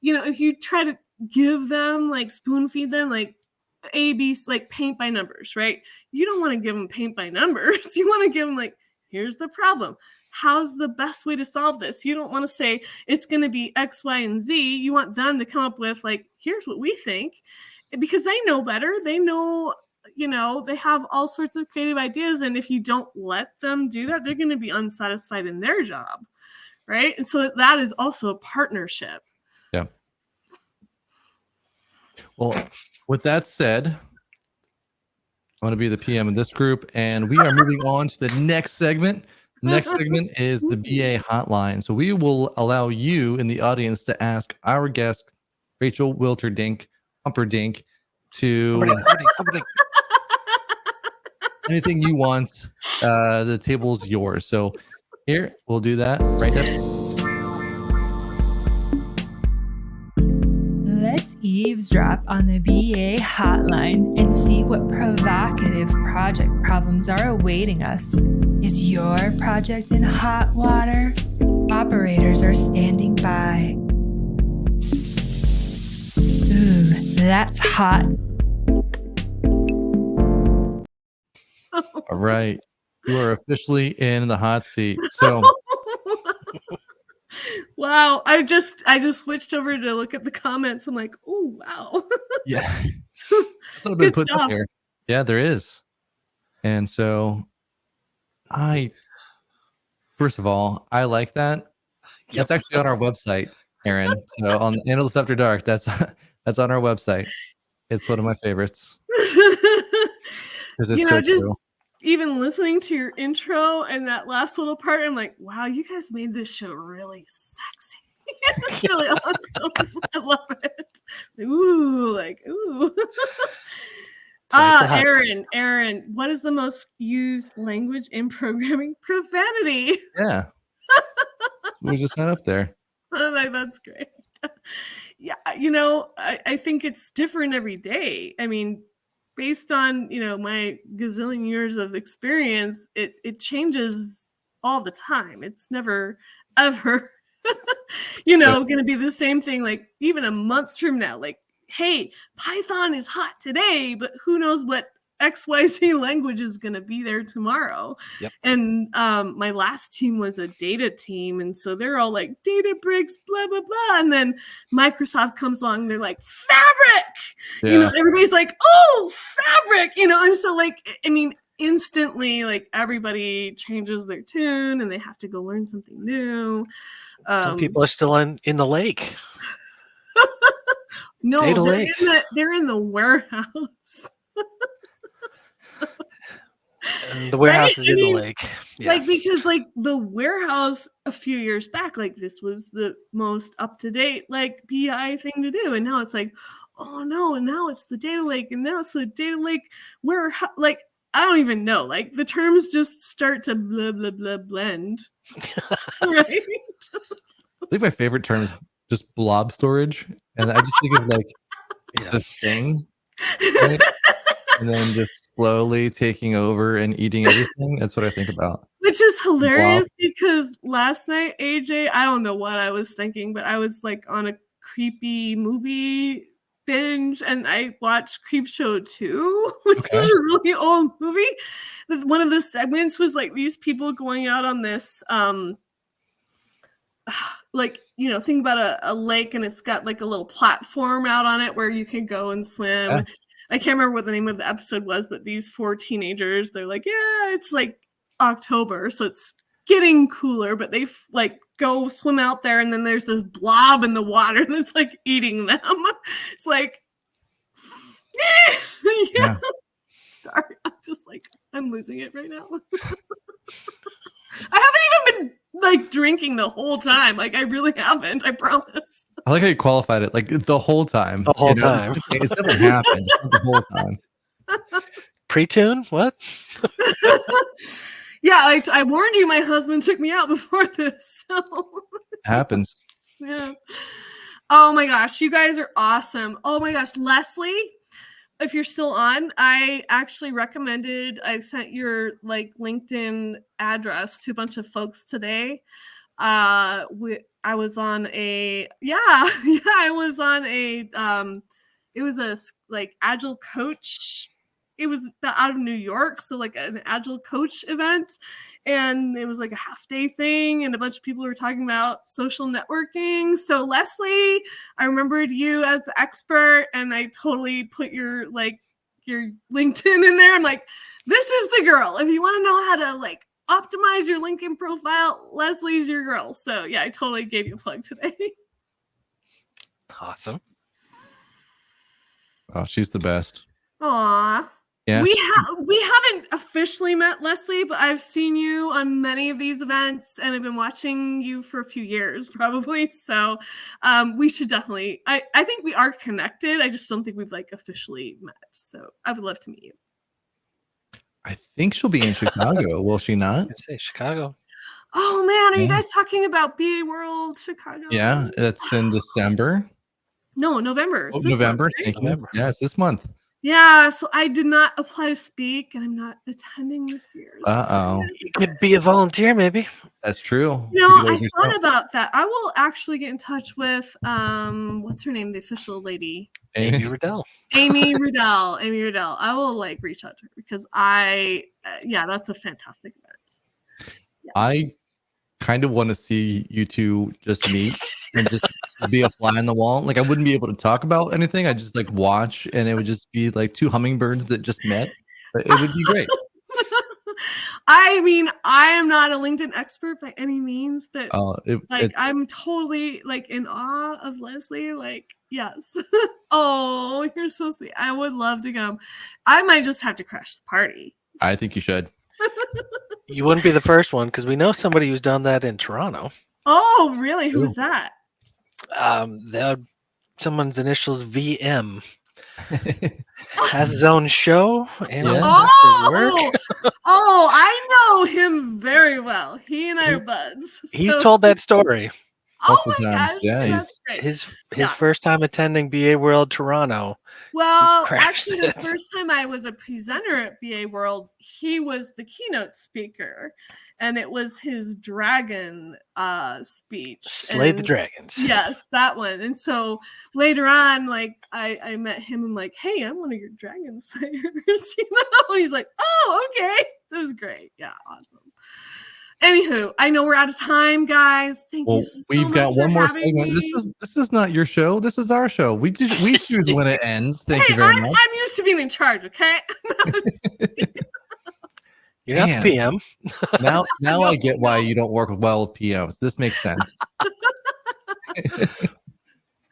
if you try to give them like spoon feed them like A/B, like paint by numbers, right? You don't want to give them paint by numbers. You want to give them like, here's the problem. How's the best way to solve this? You don't want to say it's going to be X, Y, and Z. You want them to come up with like, here's what we think, because they know better. They know, they have all sorts of creative ideas. And if you don't let them do that, they're going to be unsatisfied in their job. Right. And so that is also a partnership. Yeah. Well, with that said, I want to be the PM in this group, and we are moving on to the next segment. Next segment is the BA hotline. So we will allow you in the audience to ask our guest, Rachael Wilterdink, Humperdink, to anything you want. The table's yours. So here, we'll do that right now. Let's eavesdrop on the BA hotline and see what provocative project problems are awaiting us. Is your project in hot water? Operators are standing by. Ooh, that's hot. All right. You are officially in the hot seat. So wow. I just switched over to look at the comments. I'm like, oh wow. yeah. That's what I've been Good putting up stuff. here. Yeah, there is. And so first of all, I like that. Yep. That's actually on our website, Aaron. So on Analysts After Dark, that's on our website. It's one of my favorites. Because it's so just true. even listening to your intro and that last little part, I'm like, wow, you guys made this show really sexy. It's really awesome. I love it. Ooh, like, ooh. Aaron, what is the most used language in programming? Profanity. Yeah. We just went up there. Like, that's great. Yeah, I think it's different every day. I mean, based on, my gazillion years of experience, it changes all the time. It's never, ever, going to be the same thing, like even a month from now. Like, hey, Python is hot today, but who knows what XYZ language is going to be there tomorrow. Yep. And my last team was a data team. And so they're all like, Databricks, blah, blah, blah. And then Microsoft comes along, they're like, Fabric! Yeah. Everybody's like, oh, Fabric! And so instantly, like everybody changes their tune and they have to go learn something new. Some people are still in the lake. No, they're in the warehouse. And the warehouse is in the lake. Yeah. Like, because like the warehouse a few years back, like this was the most up-to-date like BI thing to do. And now it's like, oh no, and now it's the data lake, and now it's the data lake warehouse. Like, I don't even know. Like the terms just start to blah blah blah blend. Right? I think my favorite term is just blob storage. And I just think of like the thing. Right? And then just slowly taking over and eating everything. That's what I think about. Which is hilarious because last night, AJ, I don't know what I was thinking, but I was like on a creepy movie binge and I watched Creepshow 2, which is a really old movie. One of the segments was like these people going out on this think about a lake and it's got like a little platform out on it where you can go and swim. Yeah. I can't remember what the name of the episode was, but these 4 teenagers, they're like, yeah, it's like October, so it's getting cooler, but they like go swim out there and then there's this blob in the water that's like eating them. It's like, yeah. Sorry, I'm losing it right now. I haven't even been like drinking the whole time. Like I really haven't, I promise. I like how you qualified it, like the whole time. The whole time. It's never happened. The whole time. Pre-tune? What? Yeah, I warned you. My husband took me out before this. So. It happens. Yeah. Oh my gosh, you guys are awesome. Oh my gosh, Leslie, if you're still on, I actually I sent your like LinkedIn address to a bunch of folks today. I was on a it was a like agile coach. It was out of New York, so like an agile coach event, and it was like a half-day thing, and a bunch of people were talking about social networking. So Leslie, I remembered you as the expert, and I totally put your LinkedIn in there. I'm like, this is the girl. If you want to know how to like optimize your LinkedIn profile, Leslie's your girl. So yeah, I totally gave you a plug today. Awesome. Oh, she's the best. Aw. Yeah. We haven't officially met, Leslie, but I've seen you on many of these events and I've been watching you for a few years probably. So we should definitely, I think we are connected. I just don't think we've like officially met. So I would love to meet you. I think she'll be in Chicago. Will she not? I'd say Chicago. Oh man, are you guys talking about BA World Chicago? Yeah, it's in December. No, November. November. Month, right? Thank you. November. Yeah, it's this month. Yeah, so I did not apply to speak, and I'm not attending this year. Uh-oh. You could be a volunteer, maybe. That's true. You know, I thought about that. I will actually get in touch with what's her name, the official lady, Amy Riddell. Amy Riddell. I will like reach out to her because that's a fantastic event. Yes. I kind of want to see you two just meet and just be a fly on the wall. Like I wouldn't be able to talk about anything. I just like watch, and it would just be like two hummingbirds that just met. But it would be great. I mean, I am not a LinkedIn expert by any means, but I'm totally like in awe of Leslie. Like, yes. Oh, you're so sweet. I would love to come. I might just have to crash the party. I think you should. You wouldn't be the first one because we know somebody who's done that in Toronto. Oh, really? Who's that? Someone's initials VM. Has his own show and work. I know him very well. He and I are buds. He's told that story. Oh my gosh, yeah, his first time attending BA World Toronto. Well, actually, the first time I was a presenter at BA World, he was the keynote speaker, and it was his dragon speech. Slay the dragons. Yes, that one. And so later on, like I met him. I'm like, hey, I'm one of your dragon slayers. You know, and he's like, oh, okay. It was great. Yeah, awesome. Anywho, I know we're out of time, guys. Thank you so we've much got one more segment. Me. This is not your show. This is our show. We choose when it ends. Thank you very much. I'm used to being in charge, okay? You're not the PM. Now I get why you don't work well with PMs. This makes sense.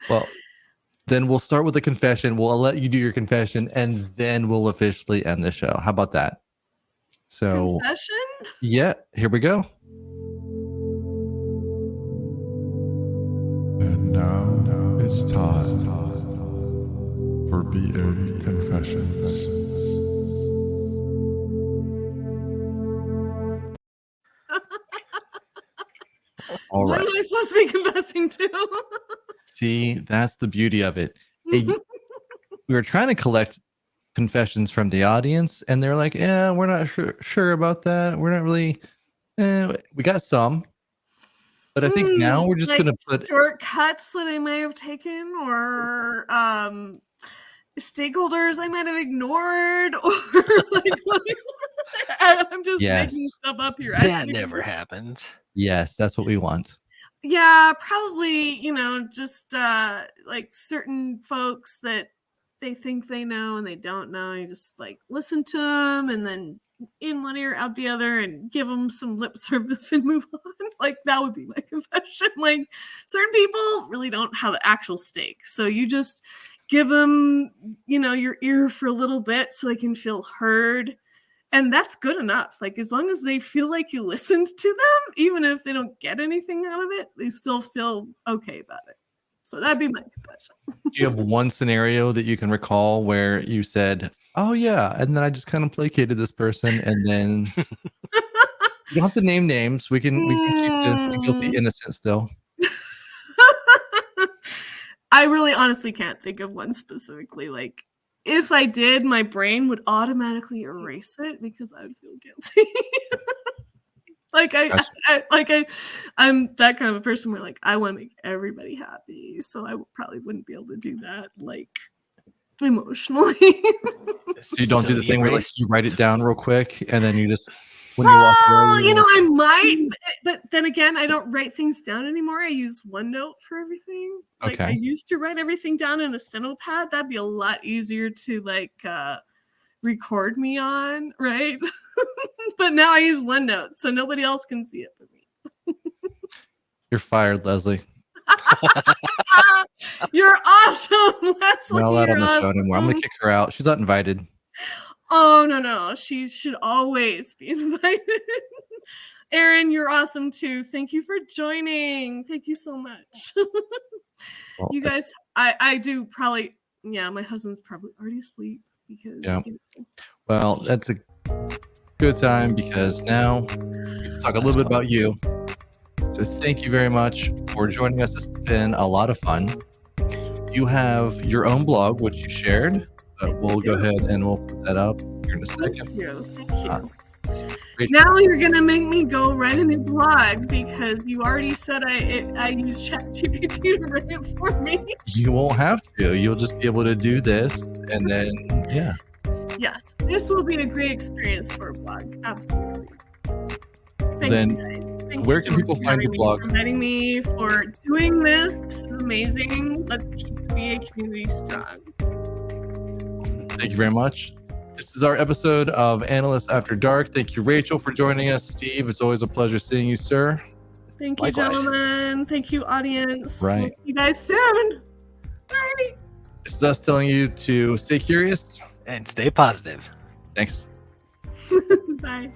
Well, then we'll start with the confession. We'll let you do your confession, and then we'll officially end the show. How about that? So, confession? Yeah, here we go. And now it's time for BA Confessions. All right. What am I supposed to be confessing to? See, that's the beauty of it. We were trying to collect confessions from the audience, and they're like, yeah, we're not sure about that. We're not really we got some, but I think now we're just gonna put shortcuts that I may have taken, or stakeholders I might have ignored, or I'm just making stuff up here. That never happens. Yes, that's what we want. Yeah, probably, just like certain folks that they think they know and they don't know. You just like listen to them and then in one ear out the other and give them some lip service and move on. Like that would be my confession. Like certain people really don't have actual stake. So you just give them, your ear for a little bit so they can feel heard. And that's good enough. Like as long as they feel like you listened to them, even if they don't get anything out of it, they still feel okay about it. So that'd be my confession. Do you have one scenario that you can recall where you said, oh yeah, and then I just kind of placated this person, and then you don't have to name names. We can keep the guilty innocent still. I really honestly can't think of one specifically. Like if I did, my brain would automatically erase it because I would feel guilty. I'm that kind of a person where like I want to make everybody happy, so I probably wouldn't be able to do that like emotionally. So you don't do the thing where like you write it down real quick and then you just when you walk away. I might, but then again, I don't write things down anymore. I use OneNote for everything. Like I used to write everything down in a Stenopad. That'd be a lot easier to like record me on, right? But now I use OneNote, so nobody else can see it for me. You're fired, Leslie. You're awesome, Leslie. Not allowed on the show anymore. I'm gonna kick her out. She's not invited. Oh no, she should always be invited. Aaron, you're awesome too. Thank you for joining. Thank you so much. Well, you guys, I do probably. Yeah, my husband's probably already asleep because. Yeah. Well, that's a good time because now let's talk a little bit about you. So thank you very much for joining us. This has been a lot of fun. You have your own blog, which you shared. We'll go ahead and we'll put that up here in a second. Thank you. Now you're gonna make me go write a new blog because you already said I use ChatGPT to write it for me. You won't have to. You'll just be able to do this, and then yeah. Yes, this will be a great experience for a blog. Absolutely. Thanks, Then guys. Thank where you can so people much find your for blog? inviting me for doing this. This is amazing. Let's keep the VA community strong. Thank you very much. This is our episode of Analysts After Dark. Thank you, Rachel, for joining us. Steve, it's always a pleasure seeing you, sir. Thank you, Likewise. gentlemen. Thank you, audience. Right. We'll see you guys soon. Bye. This is us telling you to stay curious And stay positive. Thanks. Bye.